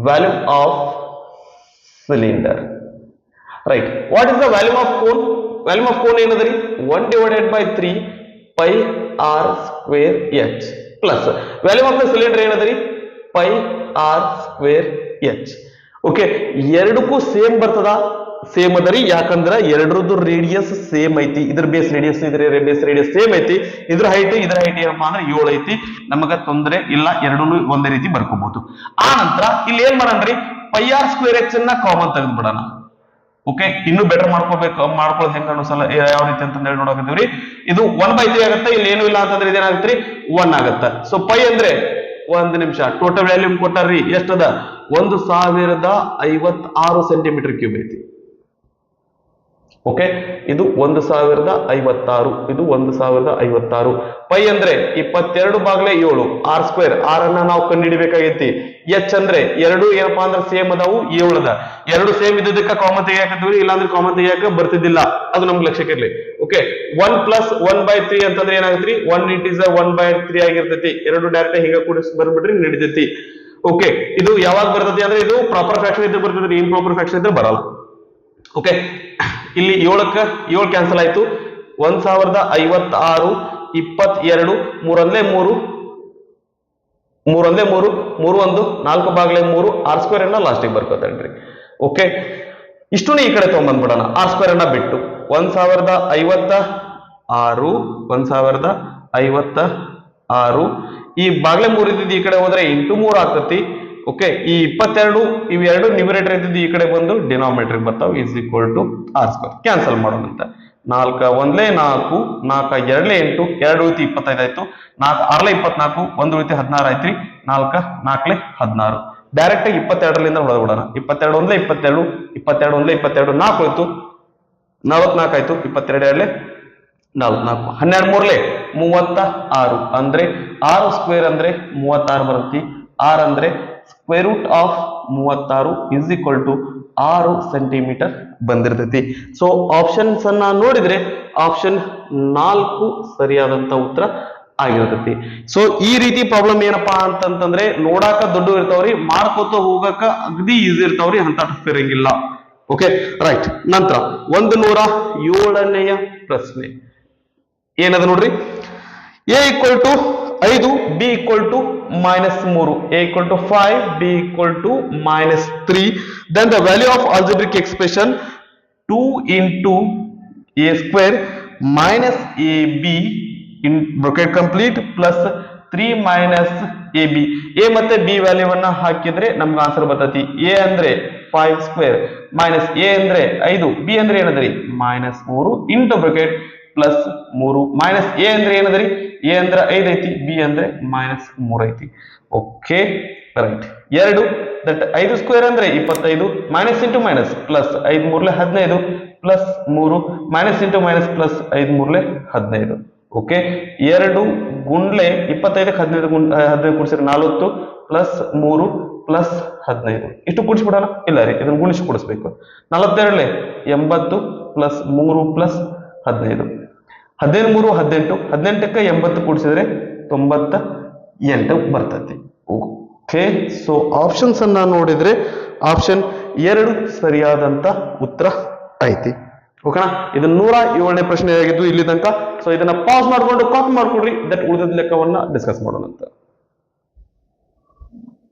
volume of cylinder. Right. What is the volume of cone? Volume of cone ಏನದ್ರಿ, 1 divided by 3 pi R square h plus volume of the cylinder ಏನದ್ರಿ, pi R square h. Okay, ಎರಡಕ್ಕೂ same ಬರ್ತದ, same ಅದರಿ. ಯಾಕಂದ್ರ ಎರಡರದ್ದು radius same ಐತಿ. ಇದ್ರ base radius same ಐತಿ. ಇದ್ರ ಹೈಟ್ ಏನಪ್ಪಾ ಅಂದ್ರೆ 7 ಐತಿ. ನಮಗ ತೊಂದರೆ ಇಲ್ಲ, ಎರಡನ್ನೂ ಒಂದೇ ರೀತಿ ಬರ್ಕೋಬಹುದು. ಆ ನಂತರ ಇಲ್ಲಿ ಏನ್ ಮಾಡೋಣ್ರಿ, ಪೈ ಆರ್ ಸ್ಕ್ವೇರ್ ಎಚ್ ಅನ್ನ ಕಾಮನ್ ತೆಗೆದ್ಬಿಡೋಣ. ಓಕೆ, ಇನ್ನು ಬೆಟರ್ ಮಾಡ್ಕೊಳ್ಳೋದು ಹೆಂಗ ಅನ್ನೋಸಲ ಯಾವ ರೀತಿ ಅಂತ ಹೇಳಿ ನೋಡಕತ್ತೀವ್ರಿ. ಇದು 1/3 ಆಗುತ್ತೆ. ಇಲ್ಲಿ ಏನು ಇಲ್ಲ ಅಂತಂದ್ರೆ ಇದೇನಾಗತ್ರಿ 1 ಆಗತ್ತ. ಸೊ ಪೈ ಅಂದ್ರೆ ಒಂದು ನಿಮಿಷ, ಟೋಟಲ್ ವ್ಯಾಲ್ಯೂಮ್ ಕೊಟ್ಟಾರ್ರಿ ಎಷ್ಟದ, 1056 ಸೆಂಟಿಮೀಟರ್ ಕ್ಯೂಬ್ ಐತಿ. ಓಕೆ, ಇದು 1056, ಇದು 1056. ಪೈ ಅಂದ್ರೆ 22 ಬಾಗ್ಲೆ 7 ಆರ್ ಸ್ಕ್ವೇರ್. ಆರ್ ಅನ್ನ ನಾವು ಕಂಡುಹಿಡಿಬೇಕಾಗೈತಿ. ಎಚ್ ಅಂದ್ರೆ ಎರಡು ಏನಪ್ಪಾ ಅಂದ್ರೆ ಸೇಮ್ ಅದಾವು, 7 ಅದ. ಎರಡು ಸೇಮ್ ಇದ್ದದಕ್ಕ ಕಾಮನ್ ತೆಗಿಯಾಕತ್ತೀವಿ, ಇಲ್ಲಾಂದ್ರೆ ಕಾಮನ್ ತೆಗಿಯಾಕ ಬರ್ತಿದ್ದಿಲ್ಲ. ಅದು ನಮ್ಗೆ ಲಕ್ಷ್ಯಕ್ಕೆ ಇರ್ಲಿ. ಓಕೆ, 1 ಪ್ಲಸ್ 1/3 ಅಂತಂದ್ರೆ ಏನಾಗತ್ರಿ, 1 ಇಟ್ ಇಸ್ 1/3 ಆಗಿರ್ತೈತಿ. ಎರಡು ಡೈರೆಕ್ಟ್ ಹಿಂಗ ಕೂಡ ಬರ್ಬಿಟ್ರಿ ನಡಿತೈತಿ. ಓಕೆ, ಇದು ಯಾವಾಗ ಬರ್ತೈತಿ ಅಂದ್ರೆ ಇದು ಪ್ರಾಪರ್ ಫ್ರಾಕ್ಷನ್ ಇದ್ರೆ ಬರ್ತೈತಿ, ಇಂಪ್ರಾಪರ್ ಫ್ರಾಕ್ಷನ್ ಇದ್ರೆ ಬರಲ್ಲ. ಓಕೆ, ಇಲ್ಲಿ 7ಕ್ಕೆ 7 ಕ್ಯಾನ್ಸಲ್ ಆಯ್ತು. 1056 22 3 3 3 3 1 4 ಬಾಗ್ಲೆ 3 ಆರ್ ಸ್ಕ್ವೇರ್ ಅನ್ನ ಲಾಸ್ಟಿಗೆ ಬರ್ಕೋತೇನ್ರಿ. ಓಕೆ, ಇಷ್ಟುನೇ ಈ ಕಡೆ ತಗೊಂಡ್ಬಂದ್ಬಿಡೋಣ, ಆರ್ ಸ್ಕ್ವೇರ್ ಅನ್ನ ಬಿಟ್ಟು. 1056 ಈ ಬಾಗ್ಲೆ 3 ಇದ್ದಿದ್ದು ಈ ಕಡೆ ಹೋದ್ರೆ ಇಂಟು 3 ಆಗ್ತತಿ. ಓಕೆ, ಈ 22 ಇವೆರಡು ನ್ಯೂಮರೇಟರ್ ಇದ್ದಿದ್ದು ಈ ಕಡೆ ಬಂದು ಡಿನಾಮಿನೇಟರ್ ಬರ್ತಾವ. Is equal to r square. Cancel ಮಾಡೋಣಂತ. 4 1 4 4 2 8 2 ಉಳಿತು 25 ಆಯ್ತು. 4 6 24 1 ಉಳಿತು 16 ಆಯ್ತ್ರಿ. 4 4 16 ಡೈರೆಕ್ಟ್ ಆಗಿ 22ರಿಂದ ಹೊಡೆದ್ಬಿಡೋಣ. 22 1 22 22 1 22 4 ಉಳಿತು 44 ಆಯ್ತು. 22 2 44 12 3 36 ಅಂದ್ರೆ 6 ಸ್ಕ್ವೇರ್ ಅಂದ್ರೆ 36 ಬರುತ್ತೆ. ಆರ್ ಅಂದ್ರೆ square root of 36 is equal to 6 centimetre ಬಂದಿರ್ತೈತಿ. ಸೊ ಆಪ್ಷನ್ಸ್ ಅನ್ನ ನೋಡಿದ್ರೆ ಆಪ್ಷನ್ 4 ಸರಿಯಾದಂತ ಉತ್ತರ ಆಗಿರ್ತೈತಿ. ಸೊ ಈ ರೀತಿ ಪ್ರಾಬ್ಲಮ್ ಏನಪ್ಪಾ ಅಂತಂತಂದ್ರೆ ನೋಡಾಕ ದೊಡ್ಡ ಇರ್ತಾವ್ರಿ, ಮಾಡ್ಕೋತ ಹೋಗಕ ಅಗದಿ ಈಸಿ ಇರ್ತಾವ್ರಿ, ಅಂತ ಟಫ್ ಇರಂಗಿಲ್ಲ. Okay right. ನಂತರ 107ನೆಯ ಪ್ರಶ್ನೆ ಏನದ ನೋಡ್ರಿ. A equal to 5 B equal to -3, a equal to 5, b equal to -3. Then the value of algebraic expression 2 into a square minus A B in bracket complete plus 3 minus A B. A ಮತ್ತೆ B ವ್ಯಾಲ್ಯೂವನ್ನ ಹಾಕಿದ್ರೆ ನಮ್ಗೆ answer ಬರ್ತೈತಿ. A ಅಂದ್ರೆ 5 square minus a ಅಂದ್ರೆ 5, b ಅಂದ್ರೆ ಏನದ್ರಿ minus 3 into bracket plus 3 minus a ಅಂದ್ರೆ ಏನದ್ರಿ, ಎ ಅಂದ್ರೆ 5 ಐತಿ, ಬಿ ಅಂದ್ರೆ ಮೈನಸ್ 3 ಐತಿ. Okay right. 2 ದಟ್ 5 ಸ್ಕ್ವೇರ್ ಅಂದ್ರೆ 25 minus into minus plus 5 ಮೂರ್ಲೆ 15 plus 3 minus into minus plus 5 ಮೂರ್ಲೆ 15. Okay 2 ಗುಂಡ್ಲೆ 25 15 ಕೂಡಿಸಿದ್ರೆ 40 plus 3 plus 15 ಇಷ್ಟು ಕೂಡಿಸ್ಬಿಡೋಣ. ಇಲ್ಲ ರೀ ಇದನ್ನು ಗುಣಿಸಿ ಕೂಡಿಸ್ಬೇಕು. 42 80 ಪ್ಲಸ್ 3 ಪ್ಲಸ್ 15 15 3 18 18ಕ್ಕೆ 80 ಕೂಡಿಸಿದ್ರೆ 98 ಬರ್ತೈತಿ. ಓಕೆ ಸೊ ಆಪ್ಷನ್ಸ್ ಅನ್ನ ನೋಡಿದ್ರೆ ಆಪ್ಷನ್ 2 ಸರಿಯಾದಂತ ಉತ್ತರ ಐತಿ. ಓಕೆನಾ, ಇದು 107ನೇ ಪ್ರಶ್ನೆ ಆಗಿದ್ದು ಇಲ್ಲಿ ತನಕ. ಸೊ ಇದನ್ನ ಪಾಸ್ ಮಾಡ್ಕೊಂಡು ಕಾಪಿ ಮಾಡ್ಕೊಡ್ರಿ, ದಟ್ ಉಳಿದ ಲೆಕ್ಕವನ್ನ ಡಿಸ್ಕಸ್ ಮಾಡೋಣ ಅಂತ.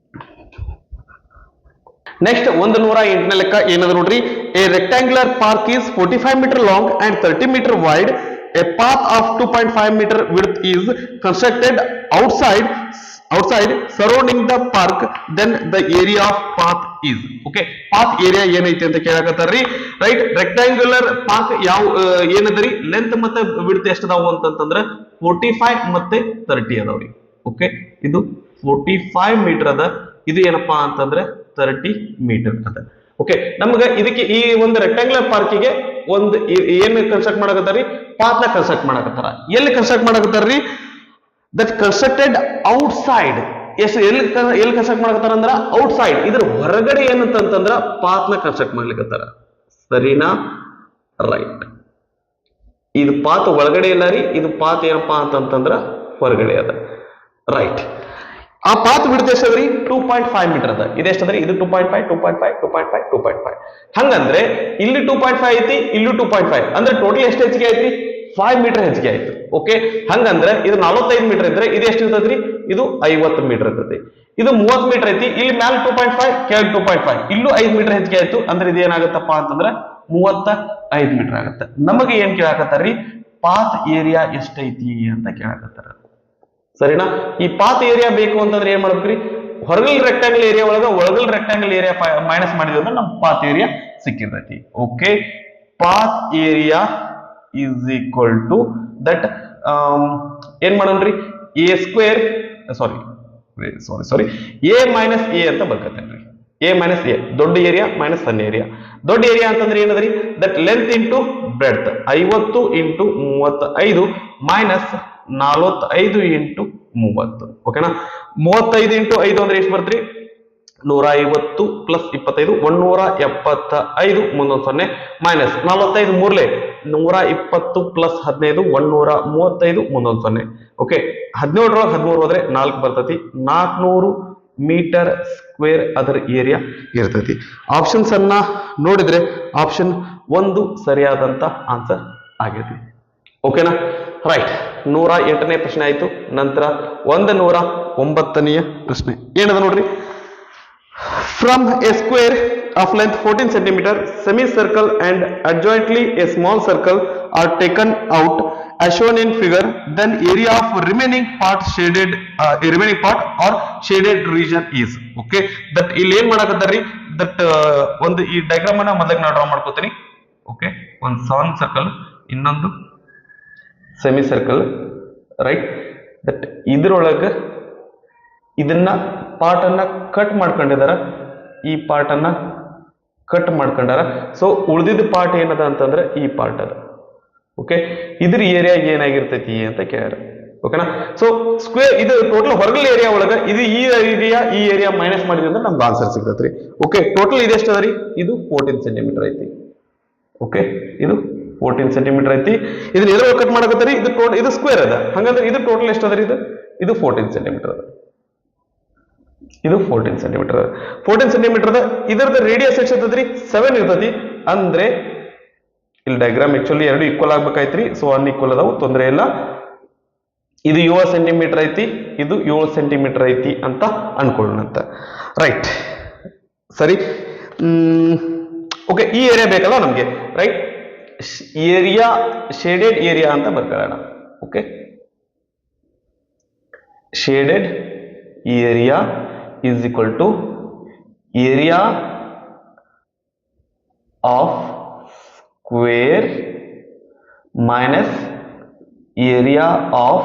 ನೆಕ್ಸ್ಟ್ 108ನೇ ಲೆಕ್ಕ ಏನದ ನೋಡ್ರಿ. A rectangular park is 45 metre long and 30 metre wide. A path of 2.5 meter width is constructed outside surrounding the park. Then the area of path is. Okay, path area ಏನೈತಿ ಅಂತ ಕೇಳಕತ್ತಾರ್ರಿ. Right, rectangular park ಯಾವ ಏನದರಿ, length ಮತ್ತೆ width ಎಷ್ಟದಾವು ಅಂತಂದ್ರೆ 45 ಮತ್ತೆ 30 ಅದಾವ್ರಿ. Okay, ಇದು 45 metre ಅದ, ಇದು ಏನಪ್ಪಾ ಅಂತಂದ್ರೆ 30 ಮೀಟರ್ ಅದ. ಓಕೆ, ನಮ್ಗೆ ಇದಕ್ಕೆ ಈ ಒಂದು ರೆಕ್ಟಾಂಗ್ಯುಲರ್ ಪಾರ್ಕಿಗೆ ಒಂದು ಏನ್ ಕನ್ಸ್ಟ್ರಕ್ಟ್ ಮಾಡಕತ್ತಾರಿ, ಪಾತ್ ನ ಕನ್ಸ್ಟ್ರಕ್ಟ್ ಮಾಡಕತ್ತಾರ. ಎಲ್ಲಿ ಕನ್ಸ್ಟ್ರಕ್ಟ್ ಮಾಡಕತ್ತಾರ್ರಿ, ದಟ್ ಕನ್ಸ್ಟ್ರಕ್ಟೆಡ್ ಔಟ್ಸೈಡ್. ಎಲ್ಲಿ ಕನ್ಸ್ಟ್ರಕ್ಟ್ ಮಾಡಕತ್ತಾರ ಅಂದ್ರ ಔಟ್ಸೈಡ್, ಇದ್ರ ಹೊರಗಡೆ ಏನಂತಂದ್ರ ಪಾತ್ ನ ಕನ್ಸ್ಟ್ರಕ್ಟ್ ಮಾಡ್ಲಿಕ್ಕತ್ತಾರ. ಸರಿನಾ? ರೈಟ್, ಇದು ಪಾತ್ ಒಳಗಡೆ ಇಲ್ಲ ರೀ, ಇದು ಪಾತ್ ಏನಪ್ಪಾ ಅಂತಂದ್ರ ಹೊರಗಡೆ ಅದ. ರೈಟ್, ಆ ಪಾತ್ ವಿಡ್ತ್ ಎಷ್ಟದ್ರಿ 2.5 ಮೀಟರ್ ಅದ. ಇದೆಷ್ಟದ್ರಿ, ಇದು 2.5 2.5 2.5 2.5. ಹಂಗಂದ್ರೆ ಇಲ್ಲಿ 2.5 ಐತಿ, ಇಲ್ಲೂ 2.5, ಅಂದ್ರೆ ಟೋಟಲ್ ಎಷ್ಟು ಹೆಚ್ಚಿಗೆ ಐತಿ, 5 ಮೀಟರ್ ಹೆಚ್ಚಿಗೆ ಆಯ್ತು. ಓಕೆ, ಹಂಗಂದ್ರೆ ಇದು 45 ಮೀಟರ್ ಇದ್ರೆ ಇದು ಎಷ್ಟು ಇರ್ತದ್ರಿ, ಇದು 50 ಮೀಟರ್ ಇರ್ತೈತಿ. ಇದು 30 ಮೀಟರ್ ಐತಿ, ಇಲ್ಲಿ ಮ್ಯಾಲ 2.5 ಕೆಳಗೆ 2.5, ಇಲ್ಲೂ 5 ಮೀಟರ್ ಹೆಚ್ಚಿಗೆ ಆಯ್ತು. ಅಂದ್ರೆ ಇದು ಏನಾಗತ್ತಪ್ಪ ಅಂತಂದ್ರೆ 35 ಮೀಟರ್ ಆಗತ್ತೆ. ನಮಗೆ ಏನ್ ಕೇಳಾಕತ್ತಾರ್ರಿ, ಪಾತ್ ಏರಿಯಾ ಎಷ್ಟೈತಿ ಅಂತ ಕೇಳಾಕತ್ತಾರ. ಸರಿನಾ? ಈ ಪಾತ್ ಏರಿಯಾ ಬೇಕು ಅಂತಂದ್ರೆ ಏನ್ ಮಾಡ್ಬೇಕ್ರಿ, ಹೊರಗಲ್ ರೆಕ್ಟಾಂಗಲ್ ಏರಿಯಾ ಒಳಗಲ್ ರೆಕ್ಟಾಂಗಲ್ ಏರಿಯಾ ಮೈನಸ್ ಮಾಡಿದ್ವಿ ಅಂದ್ರೆ ನಮ್ ಪಾತ್ ಏರಿಯಾ ಸಿಕ್ಕಿರ್ತೈತಿ. Okay, path area is equal to that ಏನ್ ಮಾಡೋಣ್ರಿ, a square sorry a minus a ಅಂತ ಬರ್ಕತ್ತೇನ್ರಿ. ಎ ಮೈನಸ್ ಎ, ದೊಡ್ಡ ಏರಿಯಾ ಮೈನಸ್ ಸಣ್ಣ ಏರಿಯಾ. ದೊಡ್ಡ ಏರಿಯಾ ಅಂತಂದ್ರೆ ಏನದ್ರಿ, that length into breadth 50 into 35 minus 45 into 30. ಓಕೆನಾ, 35 ಇಂಟು 5 ಅಂದ್ರೆ ಎಷ್ಟು ಬರ್ತ್ರಿ, 150 ಪ್ಲಸ್ 25 175 ಮುಂದೊಂದು 0 ಮೈನಸ್ 45 ಮೂರ್ಲೆ 120 ಪ್ಲಸ್ 15 135 ಮುಂದೊಂದು 0. ಓಕೆ, 17 13 ಹೋದ್ರೆ 4 ಬರ್ತೈತಿ. 400 ಮೀಟರ್ ಸ್ಕ್ವೇರ್ ಅದರ ಏರಿಯಾ ಇರ್ತೈತಿ. ಆಪ್ಷನ್ಸ್ ಅನ್ನ ನೋಡಿದ್ರೆ ಆಪ್ಷನ್ 1 ಸರಿಯಾದಂತ ಆನ್ಸರ್ ಆಗೈತಿ. ಓಕೆನಾ, ರೈಟ್. 108ನೇ ಪ್ರಶ್ನೆ ಆಯ್ತು. ನಂತರ 109ನೇ ಪ್ರಶ್ನೆ ಏನದ ನೋಡ್ರಿ. From A square of length 14 cm, semicircle and adjointly a small circle are taken out as shown in figure. Then area of remaining part or shaded region is. Okay, that ಇಲ್ಲಿ ಏನ್ ಮಾಡಕತ್ತಾರ್ರಿ, that ಒಂದು ಈ diagram ಅನ್ನ ಮೊದಲಿಗೆ ನಾ draw ಮಾಡ್ಕೋತೀನಿ. Okay, ಒಂದು ಸೌನ್ ಸರ್ಕಲ್, ಇನ್ನೊಂದು ಸೆಮಿ ಸರ್ಕಲ್. ರೈಟ್, ದಟ್ ಇದ್ರೊಳಗ ಇದನ್ನ ಪಾರ್ಟ್ ಅನ್ನ ಕಟ್ ಮಾಡ್ಕೊಂಡಿದಾರ, ಈ ಪಾರ್ಟ್ ಅನ್ನ ಕಟ್ ಮಾಡ್ಕೊಂಡಾರ. ಸೊ ಉಳಿದಿದ್ದ ಪಾರ್ಟ್ ಏನದ ಅಂತಂದ್ರೆ ಈ ಪಾರ್ಟ್ ಅದ. ಓಕೆ, ಇದ್ರ ಏರಿಯಾ ಏನಾಗಿರ್ತೈತಿ ಅಂತ ಕೇಳ್ಯಾರ. ಓಕೆನಾ, ಸೊ ಸ್ಕ್ವೇರ್ ಇದು ಟೋಟಲ್ ಹೊರಗಲ್ ಏರಿಯಾ ಒಳಗ ಇದು ಈ ಏರಿಯಾ ಮೈನಸ್ ಮಾಡಿದ್ವಿ ಅಂದ್ರೆ ನಮ್ಗೆ ಆನ್ಸರ್ ಸಿಗ್ತೈತ್ರಿ. ಓಕೆ, ಟೋಟಲ್ ಇದು ಎಷ್ಟು ಅದರಿ, ಇದು 14 ಸೆಂಟಿಮೀಟರ್ ಐತಿ. ಓಕೆ, ಇದು 14 ಸೆಂಟಿಮೀಟರ್ ಐತಿ. ಇದನ್ನ ಎದ್ರ ಕಟ್ ಮಾಡಕತ್ತೀರಿ, ಇದು ಸ್ಕ್ವೇರ್ ಅದ. ಹಂಗಂದ್ರೆ ಇದು ಟೋಟಲ್ ಎಷ್ಟು ಅದರಿ, ಇದು 14 ಸೆಂಟಿಮೀಟರ್ ಅದ. ಇದು 14 ಸೆಂಟಿಮೀಟರ್ 14 ಸೆಂಟಿಮೀಟರ್ ಅದ. ಇದರದ ರೇಡಿಯಸ್ ಎಷ್ಟು ಇರ್ತದ್ರಿ, 7 ಇರ್ತತಿ. ಅಂದ್ರೆ ಇಲ್ಲಿ ಡಯಾಗ್ರಾಮ್ ಆಕ್ಚುಲಿ ಎರಡು ಈಕ್ವಲ್ ಆಗ್ಬೇಕಾಯ್ತ್ರಿ. ಸೊ ಅನ್ಈಕ್ವಲ್ ಅದಾವು, ತೊಂದರೆ ಇಲ್ಲ. ಇದು 7 ಸೆಂಟಿಮೀಟರ್ ಐತಿ, ಇದು 7 ಸೆಂಟಿಮೀಟರ್ ಐತಿ ಅಂತ ಅನ್ಕೊಳ್ಳೋಣ ಅಂತ. ರೈಟ್, ಸರಿ. ಓಕೆ, ಈ ಏರಿಯಾ ಬೇಕಲ್ಲ ನಮ್ಗೆ. ರೈಟ್, ಏರಿಯಾ ಶೇಡೆಡ್ ಏರಿಯಾ ಅಂತ ಬರ್ಕೊಳ್ಳೋಣ. Okay, shaded area is equal to area of square minus area of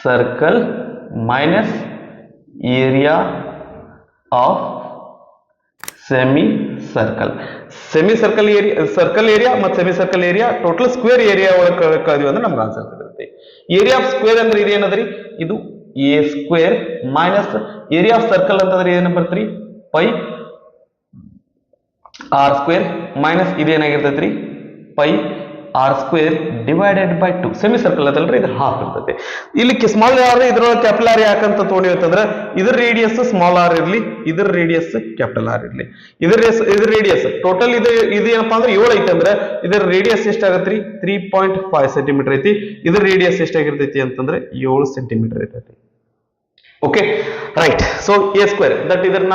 circle minus area of semi circle. Semi circle area, circle area ಮತ್ತು semi circle area total square area ಒಳಗೆ ಕಳೆದ್ವಿ ಅಂದ್ರೆ ನಮ್ಗೆ answer ಸಿಗುತ್ತೆ. Area of square ಅಂದ್ರೆ ಇದೇನದ್ರಿ, ಇದು a square minus area of circle ಅಂತಂದ್ರೆ ಏನ ಬರ್ತ್ರಿ, ಪೈ ಆರ್ ಸ್ಕ್ವೇರ್ ಮೈನಸ್ ಇದೇನಾಗಿರ್ತೈತ್ರಿ, pi R square divided by 2. Semi circle ಅದಲ್ರಿ, ಇದು ಹಾಫ್ ಇರ್ತೈತಿ. ಇಲ್ಲಿ ಸ್ಮಾಲ್ ಆರ್ ಇದ್ರೊಳಗೆ ಕ್ಯಾಪಿಟಲ್ ಆರ್ ಯಾಕಂತ ತಗೊಂಡಿವಿ ಅಂತಂದ್ರೆ ಇದ್ರ ರೇಡಿಯಸ್ ಸ್ಮಾಲ್ ಆರ್ ಇರ್ಲಿ, ಇದ್ರ ರೇಡಿಯಸ್ ಕ್ಯಾಪಿಟಲ್ ಆರ್ ಇರ್ಲಿ. ಇದ್ರ ರೇಡಿಯಸ್ ಟೋಟಲ್ ಇದು ಏನಪ್ಪಾ ಅಂದ್ರೆ 7 ಐತಿ ಅಂದ್ರೆ ಇದರ ರೇಡಿಯಸ್ ಎಷ್ಟಾಗತ್ರಿ, 3.5 ಸೆಂಟಿಮೀಟರ್ ಐತಿ. ಇದ್ರ ರೇಡಿಯಸ್ ಎಷ್ಟಾಗಿರ್ತೈತಿ ಅಂತಂದ್ರೆ 7 ಸೆಂಟಿಮೀಟರ್ ಇರ್ತೈತಿ. Okay right. So A square that ಇದನ್ನ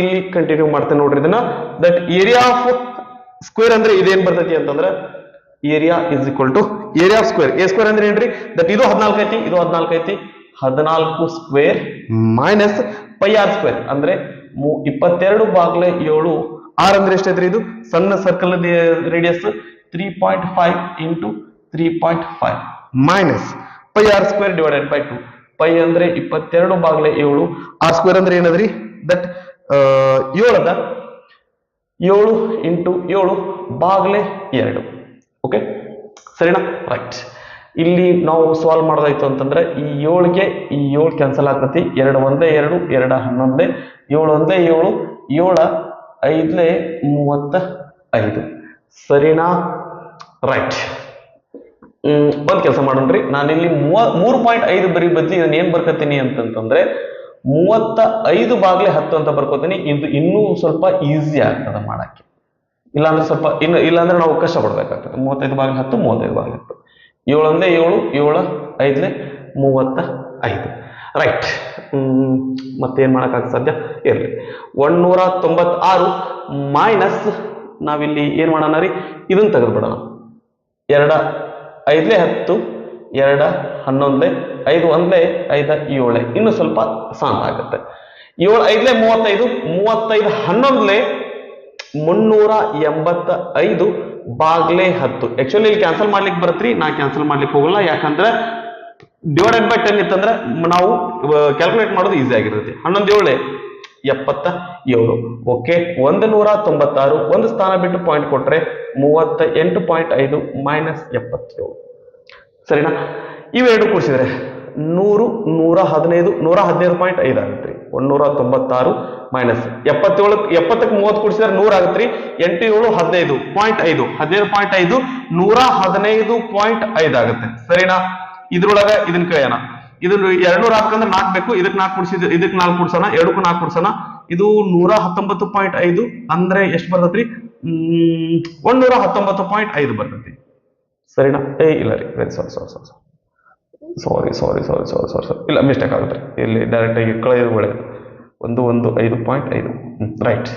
ಇಲ್ಲಿ ಕಂಟಿನ್ಯೂ ಮಾಡ್ತೇನೆ ನೋಡ್ರಿ. ಇದನ್ನ ದಟ್ ಏರಿಯಾ ಆಫ್ ಸ್ಕ್ವೇರ್ ಅಂದ್ರೆ ಇದೇನ್ ಬರ್ತೈತಿ ಅಂತಂದ್ರೆ area is equal to area of square. A square ಅಂದ್ರೆ ಏನ್ರಿ, ದಟ್ ಇದು 14 ಐತಿ, ಇದು 14 ಐತಿ, 14 square minus pi R square ಅಂದ್ರೆ 22 ಬಾಗ್ಲೆ 7. ಆರ್ ಅಂದ್ರೆ ಎಷ್ಟೈತ್ರಿ, ಇದು ಸಣ್ಣ circle radius 3.5 into 3.5 minus pi R square divided by 2. Pi ಅಂದ್ರೆ 22 ಬಾಗ್ಲೆ 7, ಆರ್ ಸ್ಕ್ವೇರ್ ಅಂದ್ರೆ ಏನದ್ರಿ, ದಟ್ 7 ಅದ, 7 ಇಂಟು 7 ಬಾಗ್ಲೆ 2. ಓಕೆ ಸರಿನಾ, ರೈಟ್. ಇಲ್ಲಿ ನಾವು ಸಾಲ್ವ್ ಮಾಡೋದಾಯ್ತು ಅಂತಂದ್ರೆ ಈ 7ಗೆ ಈ 7 ಕ್ಯಾನ್ಸಲ್ ಆಗ್ತತಿ. 2 ಒಂದೇ 2, 2 11, 7 ಒಂದೇ 7, 7 5 35. ಸರಿನಾ, ರೈಟ್. ಒಂದ್ ಕೆಲಸ ಮಾಡೋಣ್ರಿ, ನಾನಿಲ್ಲಿ 3.5 ಬರೀ ಬದ್ಲಿ ಇದನ್ನ ಏನ್ ಬರ್ಕತೀನಿ ಅಂತಂದ್ರೆ 35 ಬಾಗ್ಲೆ 10 ಅಂತ ಬರ್ಕೋತೀನಿ. ಇದು ಇನ್ನೂ ಸ್ವಲ್ಪ ಈಸಿ ಆಗ್ತದ ಮಾಡಕ್ಕೆ. ಇಲ್ಲಾಂದ್ರೆ ಸ್ವಲ್ಪ ಇಲ್ಲಾಂದ್ರೆ ನಾವು ಕಷ್ಟ ಪಡ್ಬೇಕಾಗ್ತದೆ. 35 ಬಾಗಿಲು 10, 35 ಬಾಗಿಲು 10, 7 ಒಂದೇ 7, 7 5 35. ರೈಟ್. ಮತ್ತೇನ್ ಮಾಡಕ್ಕಾಗ ಸಾಧ್ಯ ಇರ್ಲಿ. 196 ಮೈನಸ್ ನಾವಿಲ್ಲಿ ಏನ್ ಮಾಡೋಣ ರೀ, ಇದನ್ನ ತೆಗೆದ್ಬಿಡೋಣ. 2 5 10, 2 11, 5 1 5 7, ಇನ್ನು ಸ್ವಲ್ಪ ಶಾಂತ ಆಗುತ್ತೆ. 7 5 35, 35 11 385 ಬಾಗ್ಲೆ 10. ಆಕ್ಚುಲಿ ಇಲ್ಲಿ ಕ್ಯಾನ್ಸಲ್ ಮಾಡ್ಲಿಕ್ಕೆ ಬರತ್ರಿ, ನಾ ಕ್ಯಾನ್ಸಲ್ ಮಾಡ್ಲಿಕ್ಕೆ ಹೋಗಲ್ಲ. ಯಾಕಂದ್ರೆ ಡಿವೈಡೆಡ್ ಬೈ 10 ಇತ್ತಂದ್ರೆ ನಾವು ಕ್ಯಾಲ್ಕುಲೇಟ್ ಮಾಡೋದು ಈಸಿ ಆಗಿರುತ್ತೆ. 11 77. ಓಕೆ, 196 ಒಂದು ಸ್ಥಾನ ಬಿಟ್ಟು ಪಾಯಿಂಟ್ ಕೊಟ್ರೆ 38.5 ಮೈನಸ್ 77. ಸರಿನಾ, ಇವೆರಡು ಕೂಡಿಸಿದ್ರೆ 100 115 115.5 ಆಗುತ್ತೆ. 196 ಮೈನಸ್ 77, 70ಕ್ಕೆ 30 ಕೂಡಿಸಿದ್ರೆ 100 ಆಗುತ್ತೆ. 8 7 15.5, 15.5 115.5 ಆಗುತ್ತೆ. ಸರಿನಾ, ಇದ್ರೊಳಗ ಇದನ್ನ ಕಳೆಯೋಣ. ಇದನ್ನ 200 ಹಾಕಂದ್ರೆ 4 ಬೇಕು, ಇದಕ್ಕೆ 4 ಕೂಡಿಸಿದ್ರೆ ಇದಕ್ಕೆ 4 ಕೂಡ್ಸೋಣ, 2ಕ್ಕೂ 4 ಕೂಡ್ಸೋಣ. ಇದು 119.5 ಅಂದ್ರೆ ಎಷ್ಟು ಬರ್ತೈತ್ರಿ, 119.5 ಬರ್ತೈತಿ. ಸರಿನಾ, ಇಲ್ಲ ರೀ, ವೆರಿ ಸಾರಿ, ಇಲ್ಲ ಮಿಸ್ಟೇಕ್ ಆಗುತ್ತೆ. ಇಲ್ಲಿ ಡೈರೆಕ್ಟ್ ಆಗಿ ಕಳೆಯೋದು ಒಳ್ಳೆಯದು. 115.5 ರೈಟ್.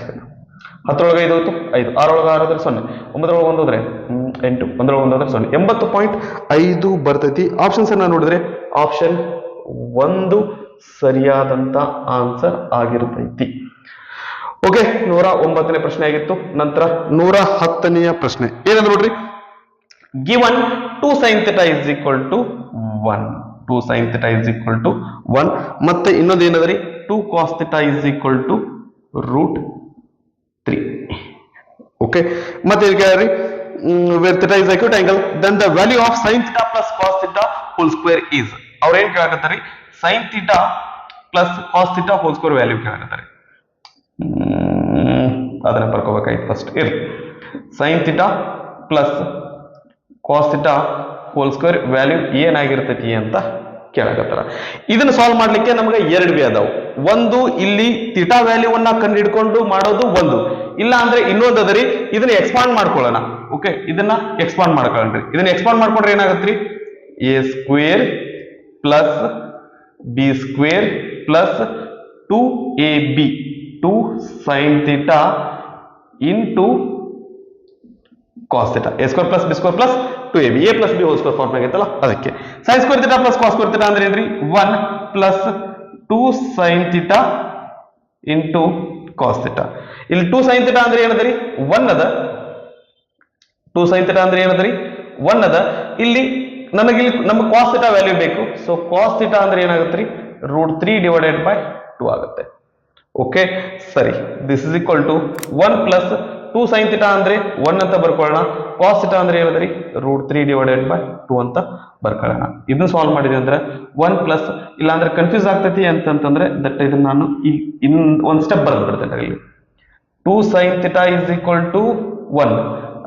10 5 ಹೋಯ್ತು 5, 6 6 ಆದ್ರೆ 0, 9 1 ಹೋದ್ರೆ 8, 1 1 ಹೋದ್ರೆ 0, 80.5 ಬರ್ತೈತಿ. ಆಪ್ಷನ್ಸ್ ಅನ್ನ ನೋಡಿದ್ರೆ ಆಪ್ಷನ್ 1 ಸರಿಯಾದಂತ ಆನ್ಸರ್ ಆಗಿರ್ತೈತಿ. ಓಕೆ, 109ನೇ ಪ್ರಶ್ನೆ ಆಗಿತ್ತು. ನಂತರ 110ನೆಯ ಪ್ರಶ್ನೆ ಏನಂದ್ರೆ ನೋಡ್ರಿ, given 2 sin θ is equal to 1, 2 sin θ is equal to 1, ಮತ್ತೆ ಇನ್ನೊಂದು ಏನದ್ರಿ, 2 cos θ is equal to √3. Okay, ಮತ್ತೆ ಈಗ ಹೇಳ್ರಿ, where θ is acute angle then the value of sin θ plus cos θ whole square is. ಅವ್ರ ಏನ್ ಕೇಳಕತ್ತಾರಿ, sin θ plus cos θ whole square value ಕೇಳಕತ್ತಾರಿ. ಅದನ್ನ ಬರ್ಕೋಬೇಕಾಯ್ತು ಫಸ್ಟ್. ಇರ್ಲಿ, sin θ plus cos θ whole square value ಏನಾಗಿರ್ತೈತಿ ಅಂತ ಕೇಳಕತ್ತಾರ. ಇದನ್ನ ಸಾಲ್ವ್ ಮಾಡ್ಲಿಕ್ಕೆ ನಮಗೆ 2 ವೇ ಅದಾವು. ಒಂದು, ಇಲ್ಲಿ ಥೀಟಾ ವ್ಯಾಲ್ಯೂವನ್ನ ಕಂಡು ಹಿಡ್ಕೊಂಡು ಮಾಡೋದು ಒಂದು, ಇಲ್ಲ ಅಂದ್ರೆ ಇನ್ನೊಂದು ಅದರಿ, ಇದನ್ನ ಎಕ್ಸ್ಪಾಂಡ್ ಮಾಡ್ಕೊಳ್ಳೋಣ. ಓಕೆ, ಇದನ್ನ ಎಕ್ಸ್ಪಾಂಡ್ ಮಾಡ್ಕೊಳ್ಳೋಣ್ರಿ. ಇದನ್ನ ಎಕ್ಸ್ಪಾಂಡ್ ಮಾಡ್ಕೊಂಡ್ರೆ ಏನಾಗತ್ರಿ, a square plus b square plus 2ab 2 sin θ into cos theta a square plus B square plus 2ab a plus b whole square form ಆಗೈತಲ್ಲ ಅದಕ್ಕೆ sin square theta plus cos square theta ಅಂದ್ರೆ ಏನ್ರಿ 1 plus 2 sin theta into cos theta. ಇಲ್ಲಿ 2 sin theta ಅಂದ್ರೆ ಏನದರಿ 1 ಅದ. 2 sin theta ಅಂದ್ರೆ ಏನದರಿ 1 ಅದ. ಇಲ್ಲಿ ನಮಗೆ ನಮಗೆ ಕಾಸ್ ಥೀಟಾ ವ್ಯಾಲ್ಯೂ ಬೇಕು. ಸೊ ಕಾಸ್ ಥೀಟಾ ಅಂದ್ರೆ ಏನಾಗುತ್ತೆ ರೀ √3 ಡಿವೈಡೆಡ್ ಬೈ 2 ಆಗುತ್ತೆ. ಓಕೆ ಸರಿ, this is equal to 1 plus 2 sin theta ಅಂದ್ರೆ 1 ಅಂತ ಬರ್ಕೊಳ್ಳೋಣ. ಕಾಸ್ ಥೀಟಾ ಅಂದ್ರೆ ಏನದ್ರಿ √3 ಡಿವೈಡೆಡ್ ಬೈ 2 ಅಂತ ಬರ್ಕೊಳ್ಳೋಣ. ಇದನ್ನ ಸಾಲ್ವ್ ಮಾಡಿದ್ವಿ ಅಂದ್ರೆ 1 ಪ್ಲಸ್, ಇಲ್ಲ ಅಂದ್ರೆ ಕನ್ಫ್ಯೂಸ್ ಆಗ್ತೈತಿ ಅಂತಂದ್ರೆ ದಟ್ ಇದನ್ನ ನಾನು ಇನ್ ಒಂದ್ ಸ್ಟೆಪ್ ಬರೆದು ಬಿಡ್ತೇನೆ. ಇಲ್ಲಿ 2 sin theta is equal to 1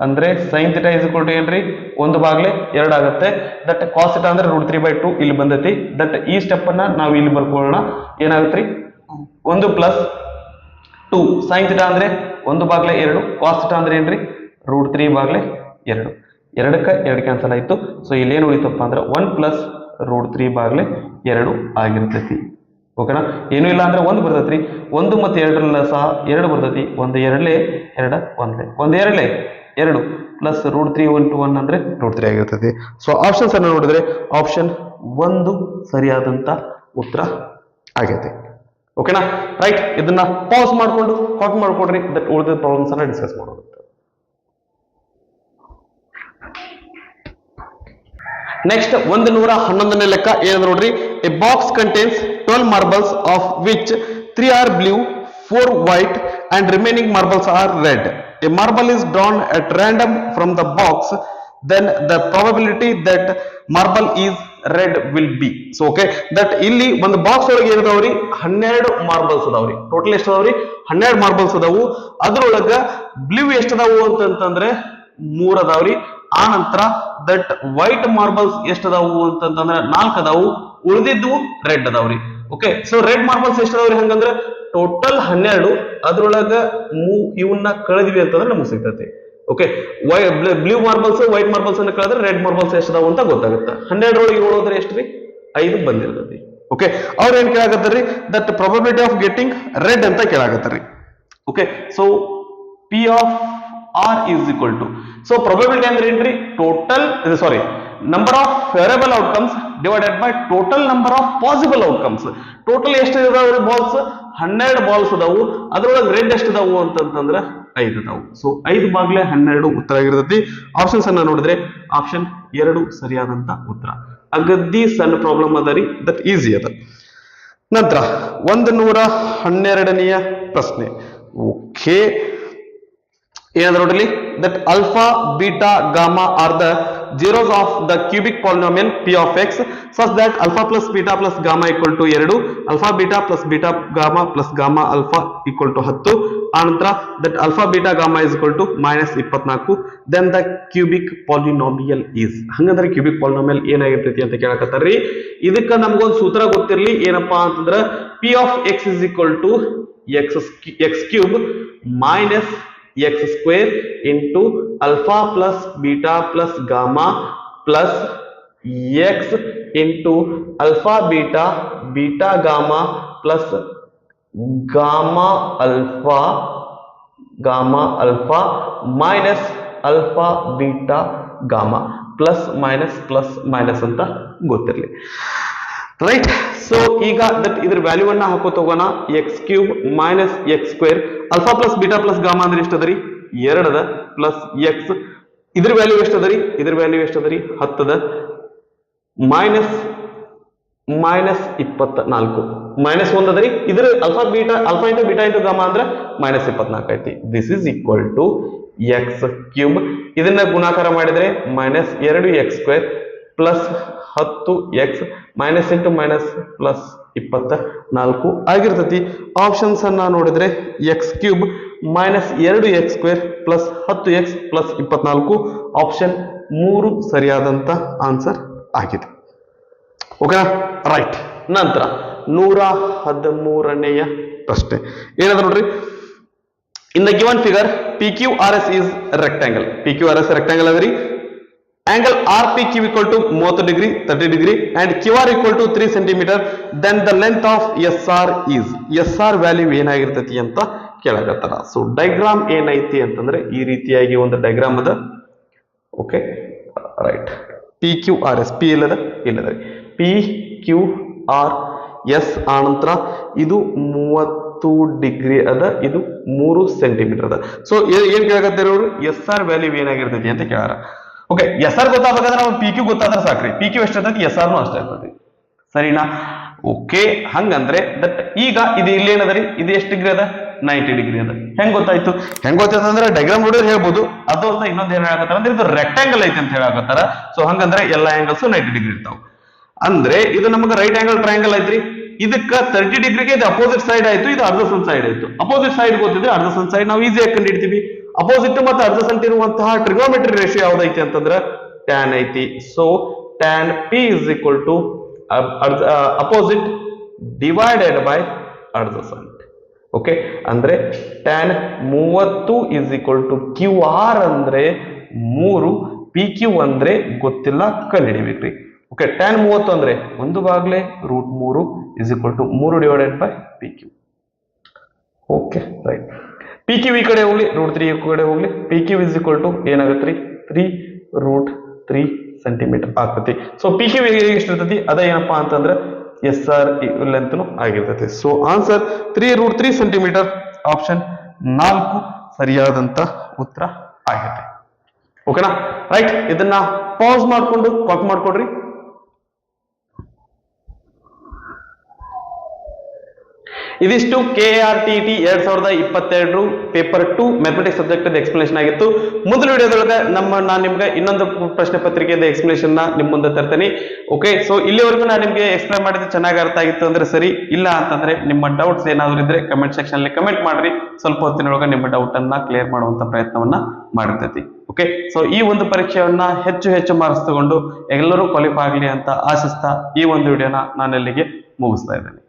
ಅಂದ್ರೆ sin theta is equal to ಏನ್ರಿ 1/2 ಆಗುತ್ತೆ. ದಟ್ ಕಾಸ್ ಥೀಟಾ ಅಂದ್ರೆ √3 ಬೈ 2 ಇಲ್ಲಿ ಬಂದೈತಿ. ದಟ್ ಈ ಸ್ಟೆಪ್ ಅನ್ನ ನಾವು ಇಲ್ಲಿ ಬರ್ಕೊಳ್ಳೋಣ. ಏನಾಗುತ್ತೆ 1 ಪ್ಲಸ್ 2 sin ಥೀಟಾ ಅಂದ್ರೆ 1/2, ಕಾಸ್ ಥೀಟಾ ಅಂದ್ರೆ ಏನ್ರಿ √3/2. 2 ಕ್ಯಾನ್ಸಲ್ ಆಯ್ತು. ಸೊ ಇಲ್ಲಿ ಏನು ಉಳಿತಪ್ಪ ಅಂದ್ರೆ 1 ಪ್ಲಸ್ √3/2 ಆಗಿರ್ತೈತಿ. ಓಕೆನಾ, ಏನು ಇಲ್ಲ ಅಂದ್ರೆ 1 ಬರ್ತೈತ್ರಿ. 1 ಮತ್ತು 2 ಸಹ 2 ಬರ್ತೈತಿ. 1 2 2 1 2 ಪ್ಲಸ್ √3 1 1 ಅಂದ್ರೆ √3 ಆಗಿರ್ತೈತಿ. ಸೊ ಆಪ್ಷನ್ಸ್ ಅನ್ನು ನೋಡಿದ್ರೆ ಆಪ್ಷನ್ 1 ಸರಿಯಾದಂತ ಉತ್ತರ ಆಗೈತೆ. ಓಕೆನಾ, ರೈಟ್. ಇದನ್ನ ಪಾಸ್ ಮಾಡ್ಕೊಂಡು ಕಾಪಿ ಮಾಡ್ಕೊಡ್ರಿ. ದಟ್ ಉಳಿದ ಪ್ರಾಬ್ಲಮ್ಸ್ ಅನ್ನ ಡಿಸ್ಕಸ್ ಮಾಡೋಣ. ನೆಕ್ಸ್ಟ್ 111ನೇ ಲೆಕ್ಕ ಏನಂದ್ರೆ ನೋಡ್ರಿ, A box contains 12 marbles of which 3 are blue, 4 white and remaining marbles are red. A marble is drawn at random from the box, then the probability that marble is red will be. So okay, that ಇಲ್ಲಿ ಒಂದು box ಒಳಗೆ ಏನಿದಾವ್ರಿ 12 marbles ಅದಾವ್ರಿ. Total ಎಷ್ಟು ಅದಾವ್ರಿ 12 marbles ಅದಾವು. ಅದ್ರೊಳಗ blue ಎಷ್ಟು ಅದಾವು ಅಂತಂದ್ರೆ 3 ಅದಾವ್ರಿ. ಆ ನಂತರ ದಟ್ ವೈಟ್ ಮಾರ್ಬಲ್ಸ್ ಎಷ್ಟು ಅದಾವು ಅಂತಂದ್ರೆ 4 ಅದಾವು. ಉಳಿದಿದ್ದು ರೆಡ್ ಅದಾವ್ರಿ. ಓಕೆ, ಸೊ ರೆಡ್ ಮಾರ್ಬಲ್ಸ್ ಎಷ್ಟು ಅದಾವ್ರಿ ಹಂಗಂದ್ರೆ ಟೋಟಲ್ 12. ಅದ್ರೊಳಗ ಇವನ್ನ ಕಳೆದ್ವಿ ಅಂತಂದ್ರೆ ನಮಗೆ ಸಿಗ್ತೈತಿ. Okay, blue marbles white marbles ಅನ್ನ ಕಳೆದ್ರೆ ರೆಡ್ ಮಾರ್ಬಲ್ಸ್ ಎಷ್ಟು ಅದಾವು ಅಂತ ಗೊತ್ತಾಗುತ್ತೆ. 12 ಒಳಗೆ ನೋಡೋದ್ರೆ ಎಷ್ಟು ರೀ 5 ಬಂದಿರ್ತೈತಿ. ಓಕೆ, ಅವ್ರ ಏನ್ ಕೇಳಾಕತ್ತಾರ್ರಿ that probability of getting red ಅಂತ ಕೇಳಾಕತ್ತಾರ್ರಿ. Okay, so P of R is equal to, so probability ಅಂದ್ರೆ ಏನ್ರಿ total sorry number of favourable outcomes divided by total number of possible outcomes. Total ಎಷ್ಟು ಇದಾವ್ರಿ ಬಾಲ್ಸ್ 12 ಬಾಲ್ಸ್ ಅದಾವು. ಅದ್ರೊಳಗೆ red ಎಷ್ಟು ಅದಾವು ಅಂತಂದ್ರೆ 5 ಅದಾವು. ಸೊ 5/12 ಉತ್ತರ ಆಗಿರ್ತೈತಿ. ಆಪ್ಷನ್ಸ್ ಅನ್ನ ನೋಡಿದ್ರೆ ಆಪ್ಷನ್ 2 ಸರಿಯಾದಂತ ಉತ್ತರ. ಅಗದಿ ಸಣ್ಣ ಪ್ರಾಬ್ಲಮ್ ಅದ ರೀ, ದಟ್ ಈಸಿ ಅದ. ನಂತರ 112ನೆಯ ಪ್ರಶ್ನೆ. ಓಕೆ, ಏನಂದ್ರೆ ನೋಡ್ರಿ that alpha beta gamma are the zeros of the cubic polynomial p of x such that alpha plus beta plus gamma equal to 2, alpha beta plus beta gamma plus gamma alpha equal to 10, ಆನಂತರ that alpha beta gamma is equal to -24, then the cubic polynomial is. ಹಂಗಂದ್ರೆ cubic polynomial ಏನಾಗಿರ್ತೈತಿ ಅಂತ ಕೇಳಕತ್ತಾರ್ರಿ. ಇದಕ್ಕ ನಮಗೊಂದು ಸೂತ್ರ ಗೊತ್ತಿರ್ಲಿ. ಏನಪ್ಪಾ ಅಂತಂದ್ರೆ p of x is equal to x cube minus x square into alpha plus beta plus gamma plus x into alpha beta beta gamma plus gamma alpha minus alpha beta gamma plus minus ಅಂತ ಗೊತ್ತಿರಲಿ. Right, so ಈಗ that ಇದ್ರ value ಅನ್ನ ಹಾಕೋತ ಹೋಗೋಣ. X cube minus X square alpha plus beta plus gamma ಅಂದ್ರೆ ಎಷ್ಟು ಅದರಿ 2 ಅದ ಪ್ಲಸ್ ಎಕ್ಸ್ ಇದ್ರ ವ್ಯಾಲ್ಯೂ ಎಷ್ಟು ಅದರಿ 10 ಅದ ಮೈನಸ್ 24 ಮೈನಸ್ 1 ಅದರಿ. ಇದ್ರ alpha into beta into gamma ಅಂದ್ರೆ -24 ಐತಿ. This is equal to x cube. ಇದನ್ನ ಗುಣಾಕಾರ ಮಾಡಿದ್ರೆ -2x square plus 10x minus into minus plus 24 ಆಗಿರ್ತೈತಿ. ಆಪ್ಷನ್ಸ್ ಅನ್ನ ನೋಡಿದ್ರೆ x cube -2x square plus 10x plus 24 option 3 ಸರಿಯಾದಂತ ಆನ್ಸರ್ ಆಗಿದೆ. ಓಕೆನಾ, ರೈಟ್. ನಂತರ 113ನೆಯ ಪ್ರಶ್ನೆ ಏನದ ನೋಡ್ರಿ. In the given figure PQRS is rectangle. PQRS rectangle ಅದರಿ. Angle RPQ equal to 30 degree, 30 degree and QR equal to 3 cm. Then the length of SR is. SR value ಏನಾಗಿರ್ತೈತಿ ಅಂತ ಕೇಳಕತ್ತಾರ. ಸೊ ಡೈಗ್ರಾಮ್ ಏನೈತಿ ಅಂತಂದ್ರೆ ಈ ರೀತಿಯಾಗಿ ಒಂದು ಡೈಗ್ರಾಮ್ ಅದ. Okay right. P Q R S, P ಇಲ್ಲದ P Q R S ಆನಂತರ ಇದು 30 ಡಿಗ್ರಿ ಅದ, ಇದು 3 ಸೆಂಟಿಮೀಟರ್ ಅದ. ಸೊ ಏನ್ ಕೇಳಕತ್ತೀರಿ ಅವರು, ಎಸ್ ಆರ್ ವ್ಯಾಲ್ಯೂ ಏನಾಗಿರ್ತೈತಿ ಅಂತ ಕೇಳಾರ. ಓಕೆ, ಎಸ್ ಆರ್ ಗೊತ್ತಾಗಬೇಕಾದ್ರೆ ನಾವು ಪಿ ಕ್ಯೂ ಗೊತ್ತಾದ್ರೆ ಸಾಕ್ರಿ. ಪಿ ಕ್ಯೂ ಎಷ್ಟಿರ್ತೈತಿ, ಎಸ್ ಆರ್ನು ಅಷ್ಟೇ ಇರ್ತೈತಿ, ಸರಿನಾ? ಓಕೆ, ಹಂಗಂದ್ರೆ ದಟ್ ಈಗ ಇದು ಇಲ್ಲಿ ಏನದರಿ, ಇದು ಎಷ್ಟು ಡಿಗ್ರಿ ಅದ, 90 ಡಿಗ್ರಿ ಅದ. ಹೆಂಗ್ ಗೊತ್ತಾಯ್ತು ಅಂದ್ರೆ ಡಯಾಗ್ರಾಮ್ ನೋಡಿದ್ರೆ ಹೇಳ್ಬೋದು. ಅದು ಅಲ್ಲ, ಇನ್ನೊಂದು ಏನ್ ಹೇಳಕತ್ತಾರ ಅಂದ್ರೆ ಇದು ರೆಕ್ಟಾಂಗಲ್ ಐತಿ ಅಂತ ಹೇಳಕತ್ತಾರ. ಸೊ ಹಂಗಂದ್ರೆ ಎಲ್ಲಾ ಆಂಗಲ್ಸ್ 90 ಡಿಗ್ರಿ ಇರ್ತಾವ. ಅಂದ್ರೆ ಇದು ನಮಗೆ ರೈಟ್ ಆಂಗಲ್ ಟ್ರಯಾಂಗಲ್ ಐತ್ರಿ. ಇದಕ್ಕ 30 ಡಿಗ್ರಿಗೆ ಇದು ಅಪೋಸಿಟ್ ಸೈಡ್ ಆಯ್ತು, ಇದು ಅರ್ಧ ಸೈಡ್ ಆಯ್ತು. ಅಪೋಸಿಟ್ ಸೈಡ್ ಗೊತ್ತಿದ್ರೆ ಅರ್ಧ ಸೈಡ್ ನಾವು ಈಸಿಯಾಗಿ ಕಂಡುಹಿಡ್ತೀವಿ. ಅಪೋಸಿಟ್ ಮತ್ತು ಅರ್ಧ ಸೆಂಟ್ ಇರುವಂತಹ ಟ್ರಿಗೋಮೆಟ್ರಿ ರೇಷಿಯೋ ಯಾವ್ದೈತಿ ಅಂತಂದ್ರೆ ಟ್ಯಾನ್ ಐತಿ. So tan P is equal to opposite divided by adjacent. Okay, ಅಂದ್ರೆ tan 30 is equal to Q R ಅಂದ್ರೆ 3, ಪಿ ಕ್ಯೂ ಅಂದ್ರೆ ಗೊತ್ತಿಲ್ಲ, ಕಂಡುಹಿಡಿಬೇಕ್ರಿ. ಓಕೆ, ಟ್ಯಾನ್ 30 ಅಂದ್ರೆ 1/√3 is equal to 3 divided by P Q. Okay right. P Q ಈ ಕಡೆ ಹೋಗ್ಲಿ, √3 ಈ ಕಡೆ ಹೋಗ್ಲಿ, P Q is equal to ಏನಾಗತ್ರಿ 3√3 ಸೆಂಟಿಮೀಟರ್ ಆಗ್ತತಿ. ಸೊ ಪಿ ಕ್ಯೂ ಎಷ್ಟಿರ್ತತಿ ಅದ ಏನಪ್ಪಾ ಅಂತಂದ್ರೆ ಎಸ್ ಆರ್ ಲೆಂತ್ನು ಆಗಿರ್ತೈತಿ. ಸೊ ಆನ್ಸರ್ 3√3 ಸೆಂಟಿಮೀಟರ್, ಆಪ್ಷನ್ 4 ಸರಿಯಾದಂತ ಉತ್ತರ ಆಗುತ್ತೆ. ಓಕೆನಾ ರೈಟ್. ಇದನ್ನ ಪಾಸ್ ಮಾಡ್ಕೊಂಡು ಕಾಪಿ ಮಾಡ್ಕೊಡ್ರಿ. ಇದಿಷ್ಟು KRTT 2022 paper 2 mathematics subject explanation ಆಗಿತ್ತು. ಮುಂದಿನ ವಿಡಿಯೋದೊಳಗೆ ನಾನು ನಿಮ್ಗೆ ಇನ್ನೊಂದು ಪ್ರಶ್ನೆ ಪತ್ರಿಕೆಯ ಎಕ್ಸ್ಪ್ಲನೇಷನ್ ನಿಮ್ ಮುಂದೆ ತರ್ತೀನಿ. ಓಕೆ, ಸೊ ಇಲ್ಲಿವರೆಗೂ ನಾನು ನಿಮ್ಗೆ ಎಕ್ಸ್ಪ್ಲೈನ್ ಮಾಡಿದ್ರೆ ಚೆನ್ನಾಗಿ ಅರ್ಥ ಆಗಿತ್ತು ಅಂದ್ರೆ ಸರಿ, ಇಲ್ಲ ಅಂತಂದ್ರೆ ನಿಮ್ಮ ಡೌಟ್ಸ್ ಏನಾದ್ರು ಇದ್ರೆ ಕಮೆಂಟ್ ಸೆಕ್ಷನ್ ಅಲ್ಲಿ ಕಮೆಂಟ್ ಮಾಡ್ರಿ. ಸ್ವಲ್ಪ ಹೊತ್ತಿನೊಳಗೆ ನಿಮ್ಮ ಡೌಟ್ ಅನ್ನ ಕ್ಲಿಯರ್ ಮಾಡುವಂತ ಪ್ರಯತ್ನವನ್ನ ಮಾಡಿರ್ತೈತಿ. ಓಕೆ, ಸೊ ಈ ಒಂದು ಪರೀಕ್ಷೆಯನ್ನ ಹೆಚ್ಚು ಮಾರ್ಕ್ಸ್ ತಗೊಂಡು ಎಲ್ಲರೂ ಕ್ವಾಲಿಫೈ ಆಗಲಿ ಅಂತ ಆಶಿಸ್ತಾ ಈ ಒಂದು ವಿಡಿಯೋನ ನಾನು ಇಲ್ಲಿಗೆ ಮುಗಿಸ್ತಾ ಇದ್ದೇನೆ.